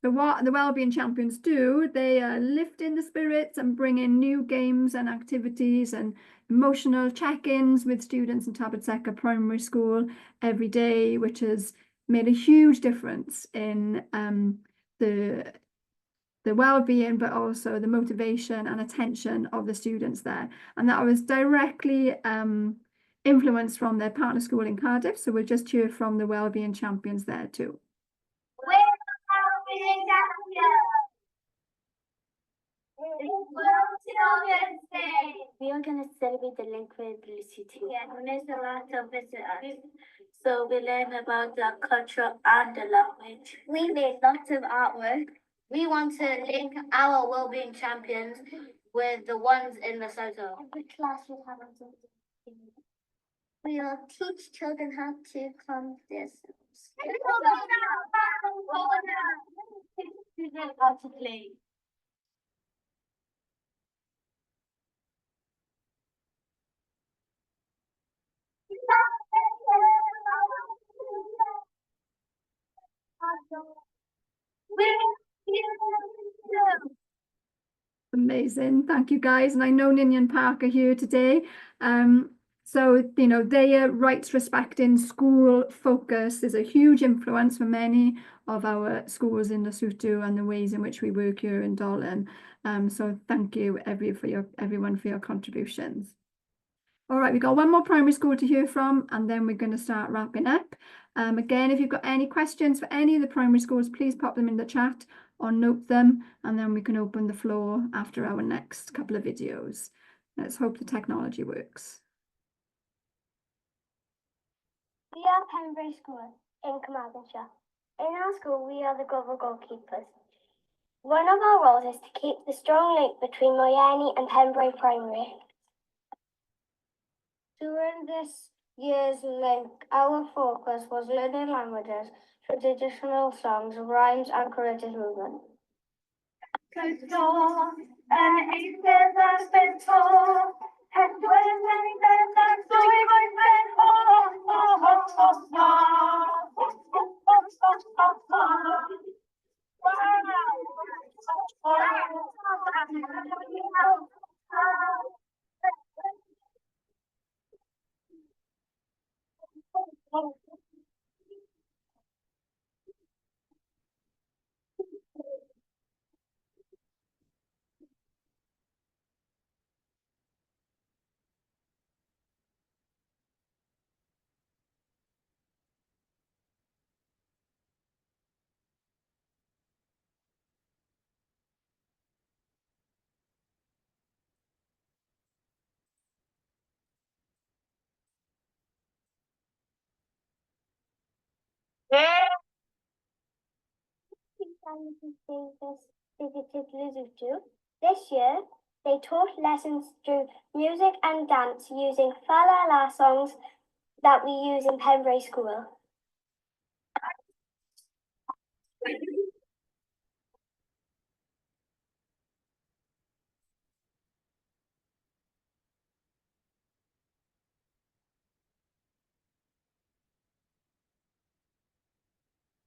So what the Wellbeing Champions do, they are lifting the spirits and bringing new games and activities and emotional check-ins with students in Tabatseka Primary School every day, which has made a huge difference in the well-being, but also the motivation and attention of the students there. And that was directly influenced from their partner school in Cardiff. So we'll just hear from the Wellbeing Champions there too. We are going to celebrate the link with City. Yeah, there's a lot of visitors. So we learn about the culture and the language. We made lots of artwork. We want to link our wellbeing champions with the ones in Lesotho. Every class will have a we will teach children how to calm themselves. How to play. Amazing, thank you guys. And I know Ninian Park are here today. So, you know, their rights respecting school focus is a huge influence for many of our schools in Lesotho and the ways in which we work here in Dolan. So thank you everyone for your contributions. All right, we've got one more primary school to hear from, and then we're going to start wrapping up. Again, if you've got any questions for any of the primary schools, please pop them in the chat or note them, and then we can open the floor after our next couple of videos. Let's hope the technology works. We are Pembury School in Carmarthenshire. In our school, we are the global goalkeepers. One of our roles is to keep the strong link between Moyani and Pembury Primary. During this year's link, our focus was learning languages, traditional songs, rhymes, and creative movement. and Mrs. Davis visited Lesotho. This year, they taught lessons through music and dance using Falala songs that we use in Pembrey School.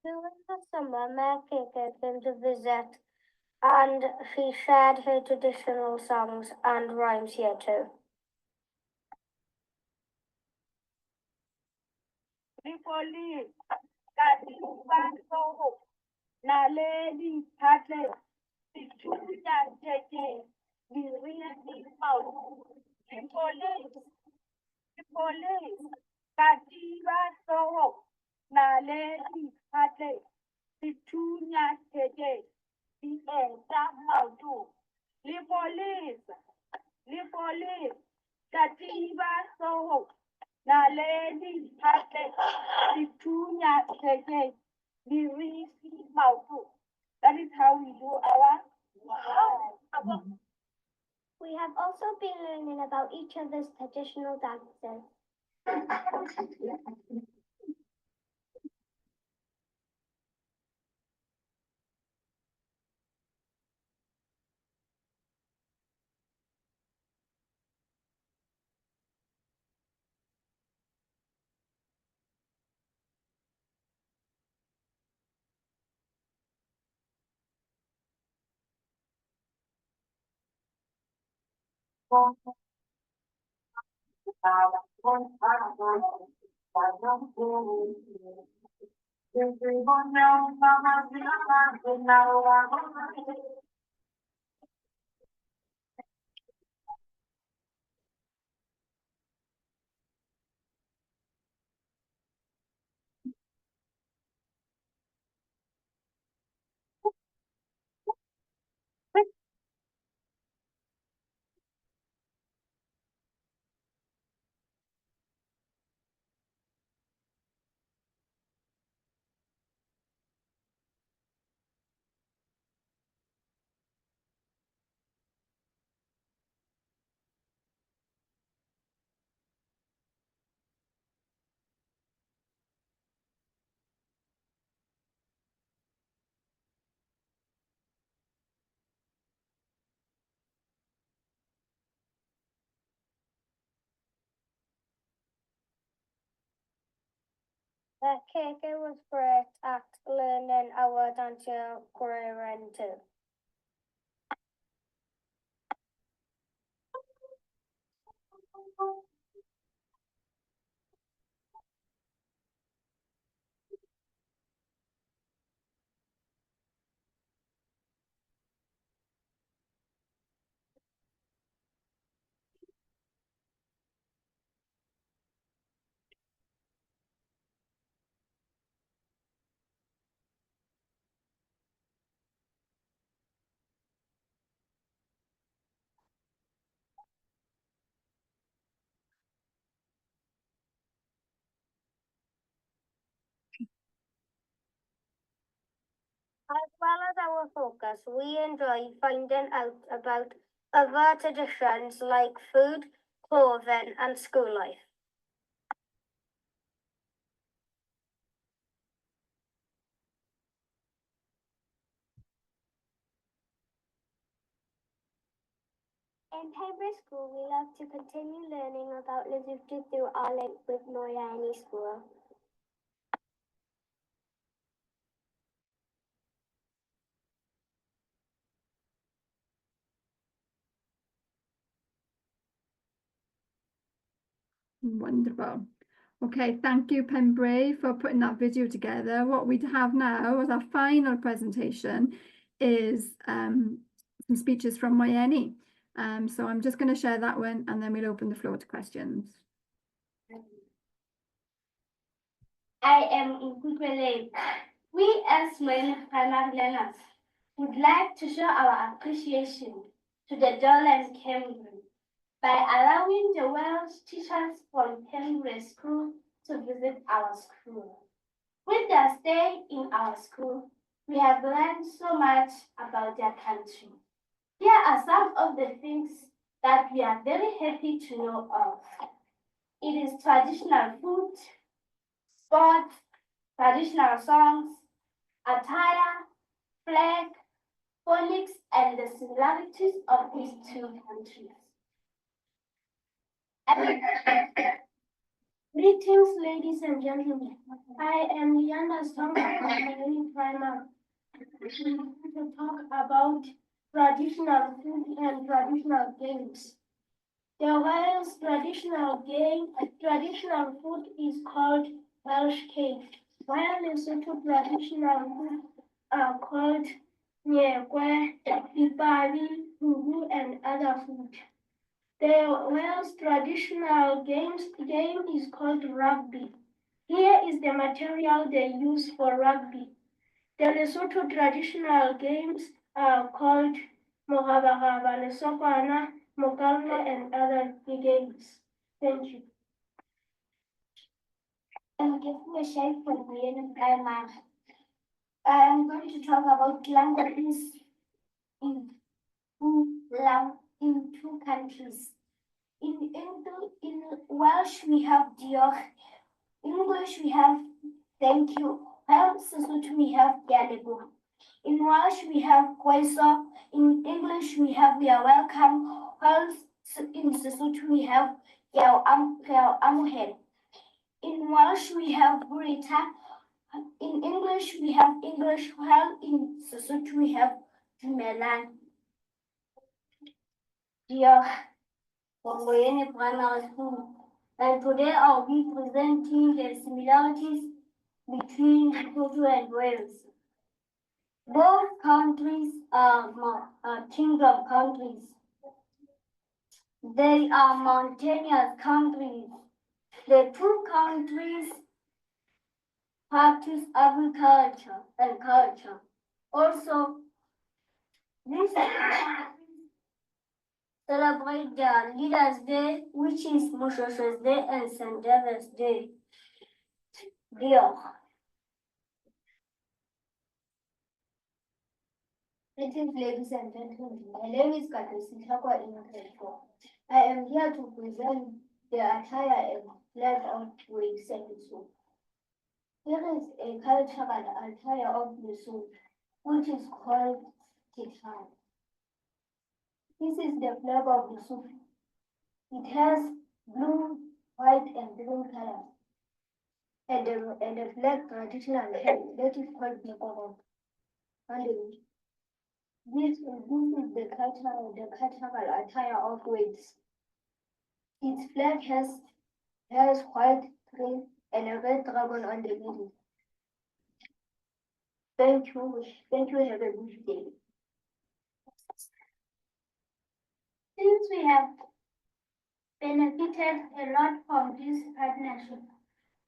During the summer, Mekeke came to visit and she shared her traditional songs and rhymes here too. Ripoli, Katibaso, Naledi, Pate, Victoria, Jete, the real mouth. Ripoli, Katibaso, Naledi, Pate, Victoria, Jete, the mouth. Ripoli, Katibaso, Naledi, Pate, Victoria, Jete, the real mouth. That is how we do our. We have also been learning about each other's traditional dances. Keke was great at learning our dance choreography too. As well as our focus, we enjoy finding out about other traditions like food, clothing, and school life. In Pembrey School, we love to continue learning about Lesotho through our link with Moyani School. Wonderful. Okay, thank you, Pembrey, for putting that video together. What we have now as our final presentation is some speeches from Moyeni. So I'm just going to share that one and then we'll open the floor to questions. I am Nkukwele. We as Moyeni primary learners would like to show our appreciation to the Dolan Cambridge by allowing the world's teachers from Pembrey School to visit our school. With their stay in our school, We have learned so much about their country. Here are some of the things that we are very happy to know of. It is traditional food, sports, traditional songs, attire, flag, phonics, and the similarities of these two countries. Greetings, ladies and gentlemen. I am Liana Song from Primary. To talk about traditional food and traditional games. The Wales traditional food is called Welsh cake, while Lesotho traditional food are called nyekwe, ipari, fugu, and other food. The Wales traditional game is called rugby. Here is the material they use for rugby. The Lesotho traditional games are called Morabaraba, Lesokwana, Mokalma, and other games. Thank you. I'm giving a shape for the Primary. I am going to talk about languages in two countries. In Welsh we have diolch. English we have thank you. Sesotho we have galego. In Welsh we have kwaisa. In English we have you are welcome. While in Sesotho we have amuhel. In Welsh we have burita. In English we have English, while in Sesotho we have dumelang. Diolch. From Moyene Primary School. And today I'll be presenting the similarities between Lesotho and Wales. Both countries are kingdom countries. They are mountainous countries. The two countries practice agriculture and culture. Also, these celebrate their Leaders' Day, which is Moshosho's Day and St. David's Day. Diolch. Greetings, ladies and gentlemen. My name is Katrisi Takwa Inketo. I am here to present the attire and flag of Lesotho. Here is a cultural attire of Lesotho, which is called Titan. This is the flag of Lesotho. It has blue, white, and green colors. And the flag traditional head that is called Nekoro. This is the cultural attire of Wales. Its flag has white, green, and a red dragon on the middle. Thank you. Thank you. Have a good day. Since we have benefited a lot from this partnership,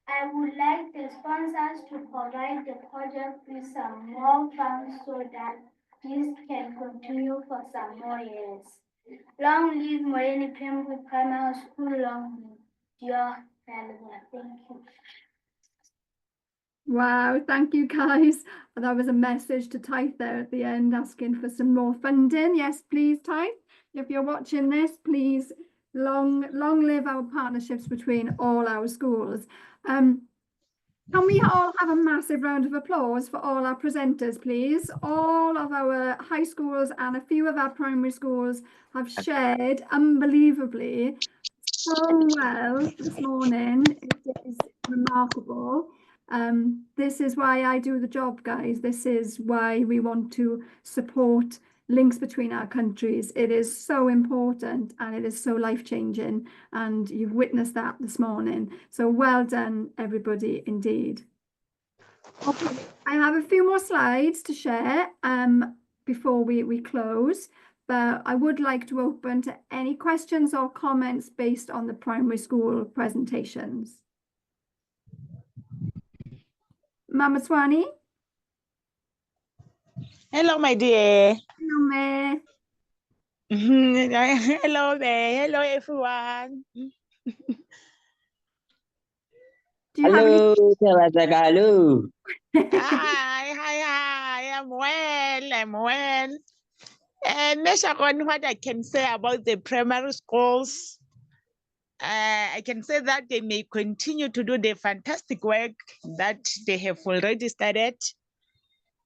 I would like the sponsors to provide the project with some more funds so that this can continue for some more years. Long live Moyene Primary School, long live your family. Thank you. Wow, thank you guys. That was a message to Taith there at the end, asking for some more funding. Yes, please, Taith. If you're watching this, please, long live our partnerships between all our schools. Can we all have a massive round of applause for all our presenters, please? All of our high schools and a few of our primary schools have shared unbelievably so well this morning. It is remarkable. This is why I do the job, guys. This is why we want to support links between our countries. It is so important and it is so life-changing, and you've witnessed that this morning. So well done, everybody, indeed. Okay, I have a few more slides to share before we close, but I would like to open to any questions or comments based on the primary school presentations. Mama Swani? Hello, my dear. Hello, May. Hello there. Hello, everyone. Do you have any... Hello. Hi. I'm well. And Sharon, what I can say about the primary schools, I can say that they may continue to do the fantastic work that they have already started.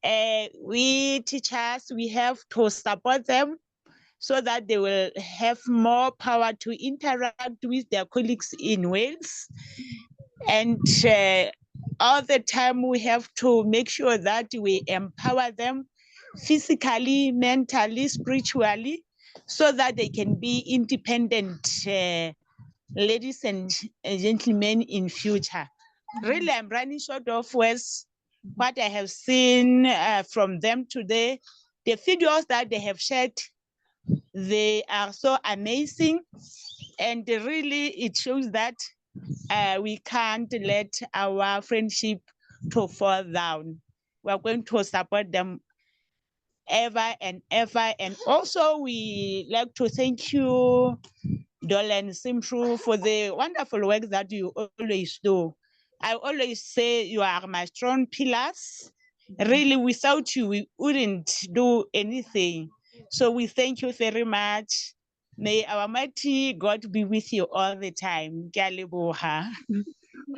We teachers, we have to support them so that they will have more power to interact with their colleagues in Wales. And all the time we have to make sure that we empower them physically, mentally, spiritually, so that they can be independent ladies and gentlemen in future. Really, I'm running short of words. What I have seen from them today, the videos that they have shared, they are so amazing. And really, it shows that we can't let our friendship to fall down. We're going to support them ever and ever. And also, we like to thank you, Dolan Simpru, for the wonderful work that you always do. I always say you are my strong pillars. Really, without you, we wouldn't do anything. So we thank you very much. May our mighty God be with you all the time. Ke a leboha.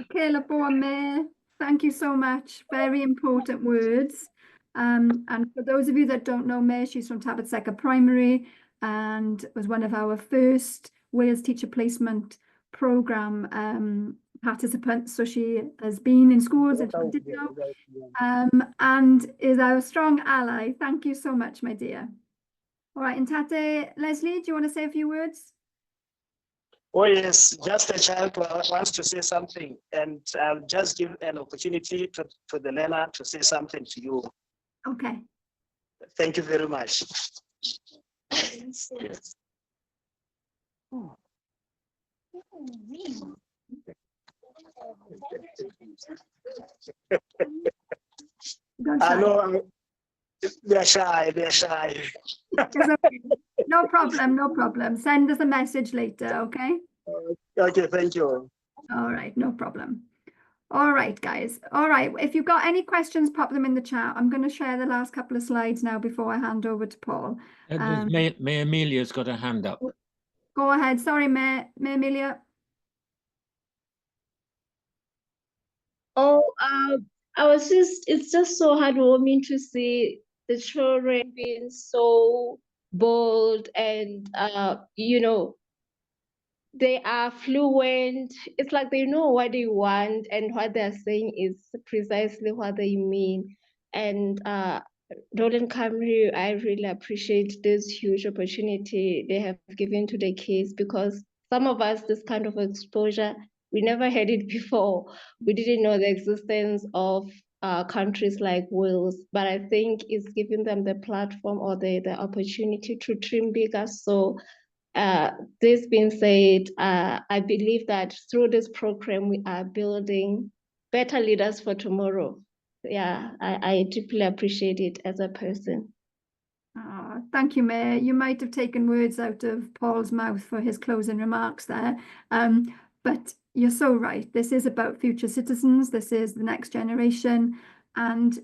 Okay, Laboame, thank you so much. Very important words. And for those of you that don't know May, she's from Tabit Seca Primary and was one of our first Wales Teacher Placement Programme participants. So she has been in schools in Llandudno, and is our strong ally. Thank you so much, my dear. All right, and Tate, Leslie, do you want to say a few words? Oh yes, just a child wants to say something, and I'll just give an opportunity to the learner to say something to you. Okay. Thank you very much. Yes. I know they're shy. No problem, no problem. Send us a message later, okay? Okay, thank you. All right, no problem. All right, guys. All right, if you've got any questions, pop them in the chat. I'm going to share the last couple of slides now before I hand over to Paul. May Amelia's got a hand up. Go ahead. Sorry, May Amelia. Oh, it's just so heartwarming to see the children being so bold and, they are fluent. It's like they know what they want and what they're saying is precisely what they mean. And Dolan Camry, I really appreciate this huge opportunity they have given to the kids, because some of us, this kind of exposure, we never had it before. We didn't know the existence of countries like Wales, but I think it's giving them the platform or the opportunity to dream bigger. So this being said, I believe that through this program, we are building better leaders for tomorrow. Yeah, I deeply appreciate it as a person. Thank you, May. You might have taken words out of Paul's mouth for his closing remarks there. But you're so right. This is about future citizens. This is the next generation. And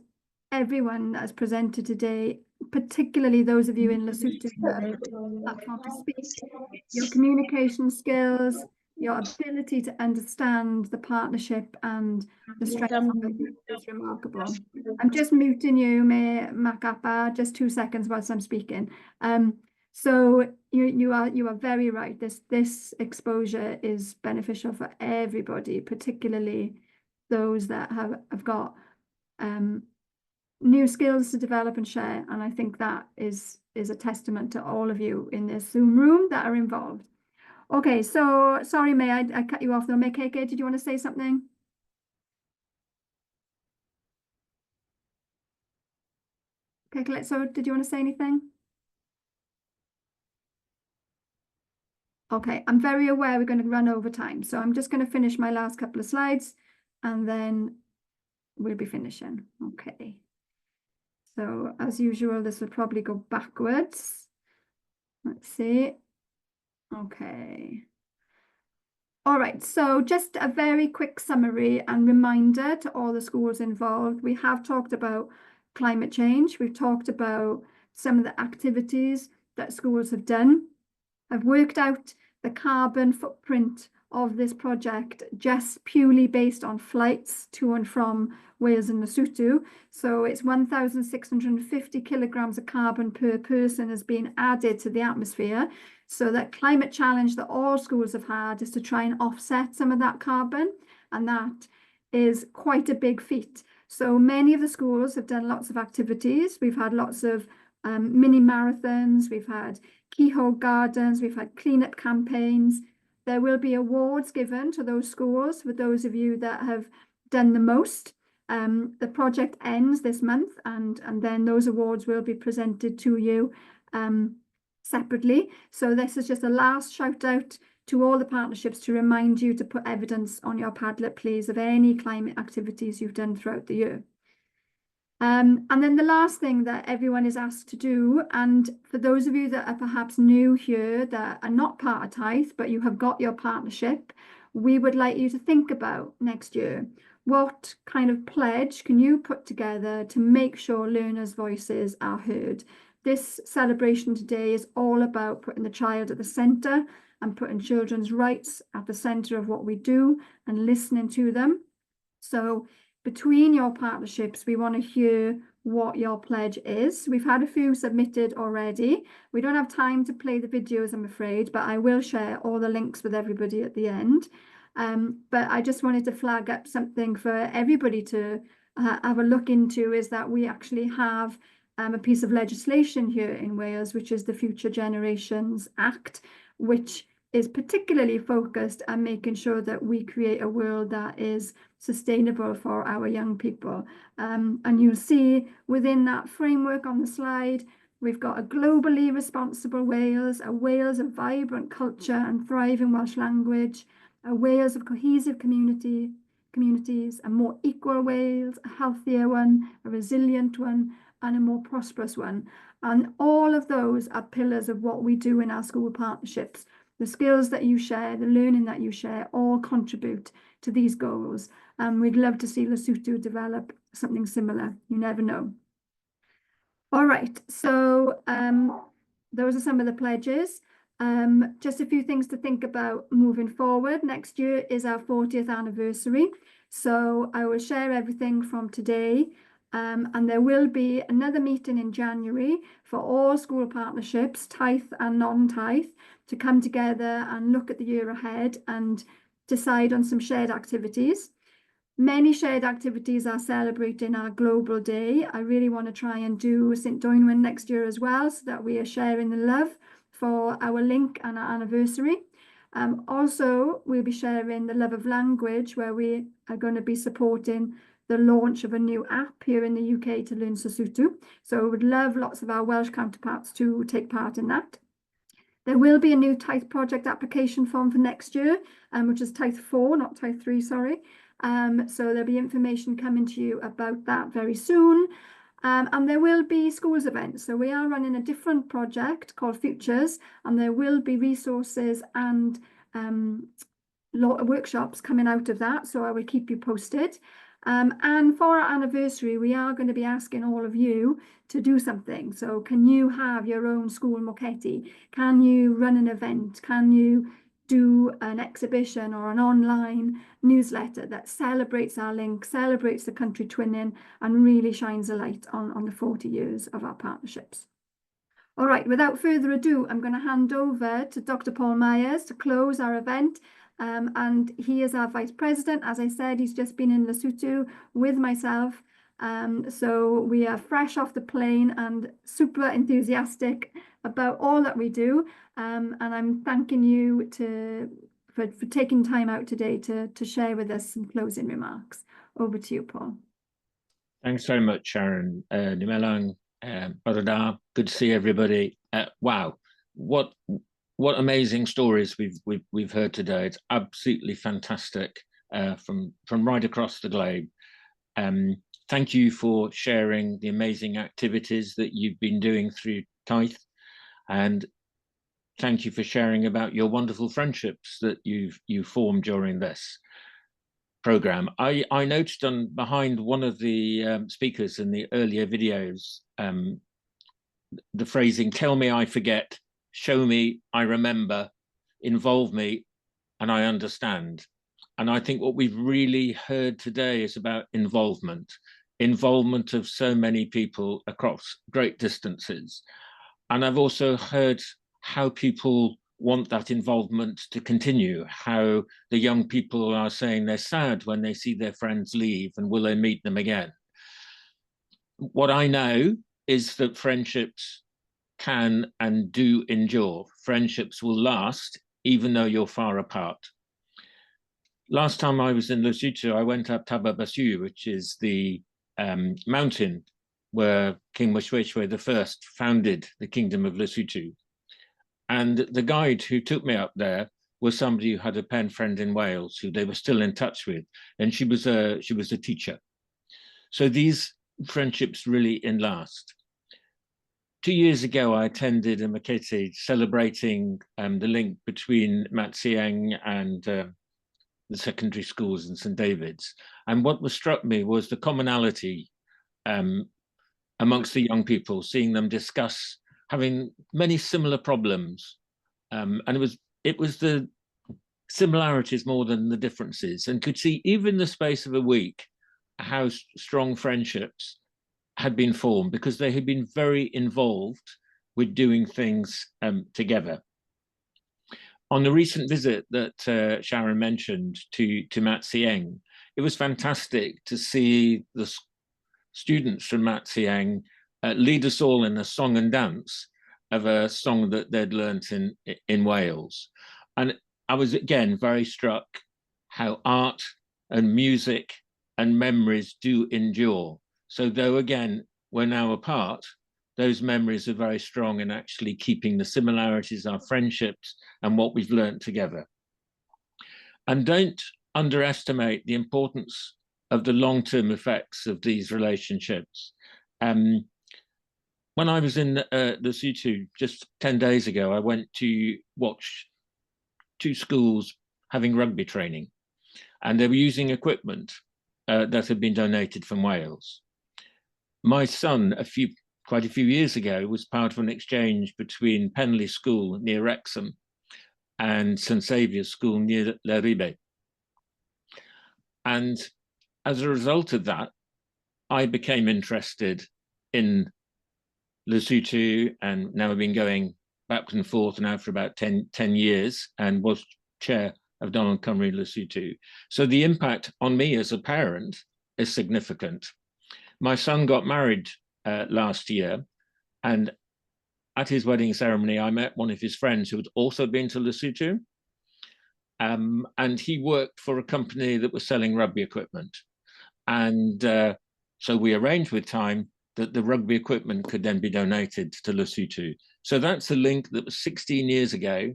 everyone that has presented today, particularly those of you in Lesotho who have the platform to speak, your communication skills, your ability to understand the partnership and the strength of it is remarkable. I'm just muting you, May Makapa, just 2 seconds whilst I'm speaking. So you are very right. This exposure is beneficial for everybody, particularly those that have got new skills to develop and share. And I think that is a testament to all of you in this Zoom room that are involved. Okay, so sorry, May, I cut you off though. May KK, did you want to say something? Okay, so did you want to say anything? Okay, I'm very aware we're going to run over time, so I'm just going to finish my last couple of slides and then we'll be finishing. Okay. So as usual, this will probably go backwards. Let's see. Okay. All right, so just a very quick summary and reminder to all the schools involved. We have talked about climate change. We've talked about some of the activities that schools have done. I've worked out the carbon footprint of this project just purely based on flights to and from Wales and Lesotho. So it's 1,650 kilograms of carbon per person has been added to the atmosphere. So that climate challenge that all schools have had is to try and offset some of that carbon. And that is quite a big feat. So many of the schools have done lots of activities. We've had lots of mini marathons, we've had keyhole gardens, we've had cleanup campaigns. There will be awards given to those schools for those of you that have done the most. The project ends this month, and then those awards will be presented to you separately. So this is just a last shout out to all the partnerships to remind you to put evidence on your Padlet, please, of any climate activities you've done throughout the year. And then the last thing that everyone is asked to do, and for those of you that are perhaps new here that are not part of Tithe, but you have got your partnership, we would like you to think about next year. What kind of pledge can you put together to make sure learners' voices are heard? This celebration today is all about putting the child at the centre and putting children's rights at the centre of what we do and listening to them. So between your partnerships, we want to hear what your pledge is. We've had a few submitted already. We don't have time to play the videos, I'm afraid, but I will share all the links with everybody at the end. But I just wanted to flag up something for everybody to have a look into, is that we actually have a piece of legislation here in Wales, which is the Future Generations Act, which is particularly focused on making sure that we create a world that is sustainable for our young people. And you'll see within that framework on the slide, we've got a globally responsible Wales, a Wales of vibrant culture and thriving Welsh language, a Wales of cohesive communities, a more equal Wales, a healthier one, a resilient one, and a more prosperous one. And all of those are pillars of what we do in our school partnerships. The skills that you share, the learning that you share, all contribute to these goals. And we'd love to see Lesotho develop something similar. You never know. All right, so those are some of the pledges. Just a few things to think about moving forward. Next year is our 40th anniversary. So I will share everything from today. And there will be another meeting in January for all school partnerships, Tithe and non-Tithe, to come together and look at the year ahead and decide on some shared activities. Many shared activities are celebrating our Global Day. I really want to try and do St. Dwynwen next year as well, so that we are sharing the love for our link and our anniversary. Also, we'll be sharing the love of language, where we are going to be supporting the launch of a new app here in the UK to learn Sesotho. So we would love lots of our Welsh counterparts to take part in that. There will be a new Tithe project application form for next year, which is Tithe 4, not Tithe 3, sorry. So there'll be information coming to you about that very soon. And there will be schools events. So we are running a different project called Futures, and there will be resources and workshops coming out of that. So I will keep you posted. And for our anniversary, we are going to be asking all of you to do something. So can you have your own school mochetti? Can you run an event? Can you do an exhibition or an online newsletter that celebrates our link, celebrates the country twinning, and really shines a light on the 40 years of our partnerships? All right, without further ado, I'm going to hand over to Dr. Paul Myers to close our event. And he is our Vice President. As I said, he's just been in Lesotho with myself. So we are fresh off the plane and super enthusiastic about all that we do. And I'm thanking you for taking time out today to share with us some closing remarks. Over to you, Paul. Thanks very much, Sharon. Nimelang, Barada, good to see everybody. Wow, what amazing stories we've heard today. It's absolutely fantastic from right across the globe. Thank you for sharing the amazing activities that you've been doing through Tithe, and thank you for sharing about your wonderful friendships that you formed during this. program. I noticed on behind one of the speakers in the earlier videos, the phrasing, tell me I forget, show me I remember, involve me and I understand. And I think what we've really heard today is about involvement of so many people across great distances. And I've also heard how people want that involvement to continue, how the young people are saying they're sad when they see their friends leave and will they meet them again. What I know is that friendships can and do endure. Friendships will last even though you're far apart. Last time I was in Lesotho, I went up Tababasu, which is the mountain where King Moshoeshoe I founded the Kingdom of Lesotho. And the guide who took me up there was somebody who had a pen friend in Wales who they were still in touch with, and she was a teacher. So these friendships really last. 2 years ago, I attended a Makete celebrating the link between Matsiang and the secondary schools in St. David's. And what was struck me was the commonality amongst the young people, seeing them discuss having many similar problems. And it was the similarities more than the differences, and could see even in the space of a week how strong friendships had been formed because they had been very involved with doing things together. On the recent visit that Sharon mentioned to Matsiang, it was fantastic to see the students from Matsiang lead us all in a song and dance of a song that they'd learnt in Wales. And I was again very struck how art and music and memories do endure. So though again, we're now apart, those memories are very strong in actually keeping the similarities, our friendships and what we've learnt together. And don't underestimate the importance of the long-term effects of these relationships. When I was in Lesotho just 10 days ago, I went to watch 2 schools having rugby training, and they were using equipment that had been donated from Wales. My son, quite a few years ago, was part of an exchange between Penley School near Wrexham and St. Saviour's School near Leribe. And as a result of that, I became interested in Lesotho, and now I've been going backwards and forth now for about 10 years and was chair of Donald Cymru Lesotho. So the impact on me as a parent is significant. My son got married last year, and at his wedding ceremony, I met one of his friends who had also been to Lesotho. And he worked for a company that was selling rugby equipment. And so we arranged with time that the rugby equipment could then be donated to Lesotho. So that's a link that was 16 years ago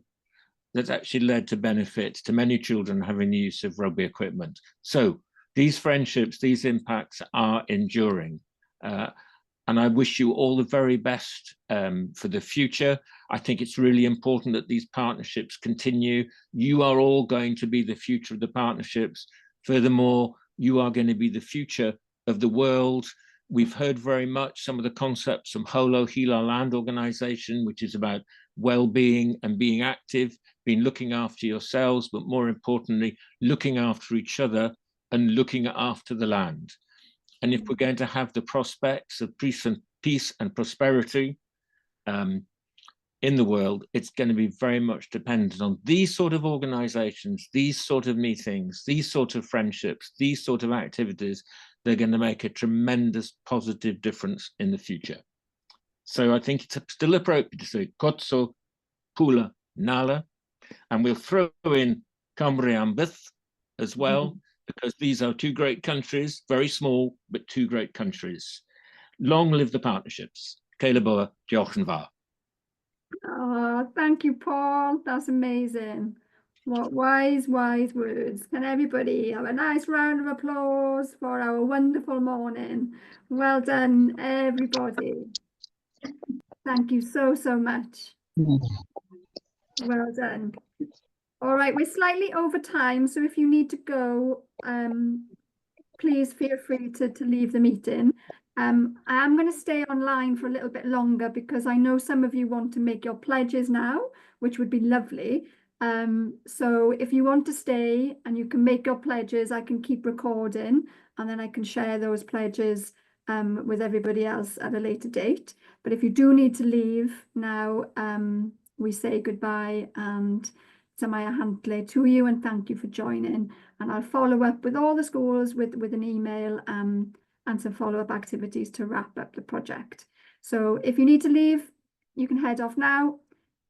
that actually led to benefit to many children having the use of rugby equipment. So these friendships, these impacts are enduring. And I wish you all the very best for the future. I think it's really important that these partnerships continue. You are all going to be the future of the partnerships. Furthermore, you are going to be the future of the world. We've heard very much some of the concepts from Holo Hila Land Organization, which is about well-being and being active, being looking after yourselves, but more importantly, looking after each other and looking after the land. And if we're going to have the prospects of peace and prosperity in the world, it's going to be very much dependent on these sort of organizations, these sort of meetings, these sort of friendships, these sort of activities. They're going to make a tremendous positive difference in the future. So I think it's still appropriate to say Kotso Pula Nala, and we'll throw in Kamriambith as well, because these are 2 great countries, very small, but 2 great countries. Long live the partnerships. Caleboa, diolch yn fawr. Oh, thank you, Paul. That's amazing. What wise, wise words. Can everybody have a nice round of applause for our wonderful morning? Well done, everybody. Thank you so, so much. Well done. All right, we're slightly over time, so if you need to go, please feel free to leave the meeting. I am going to stay online for a little bit longer because I know some of you want to make your pledges now, which would be lovely. So if you want to stay and you can make your pledges, I can keep recording and then I can share those pledges with everybody else at a later date. But if you do need to leave now, we say goodbye and Samaya Huntley to you and thank you for joining. And I'll follow up with all the schools with an email and some follow-up activities to wrap up the project. So if you need to leave, you can head off now.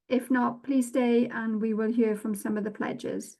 If not, please stay and we will hear from some of the pledges.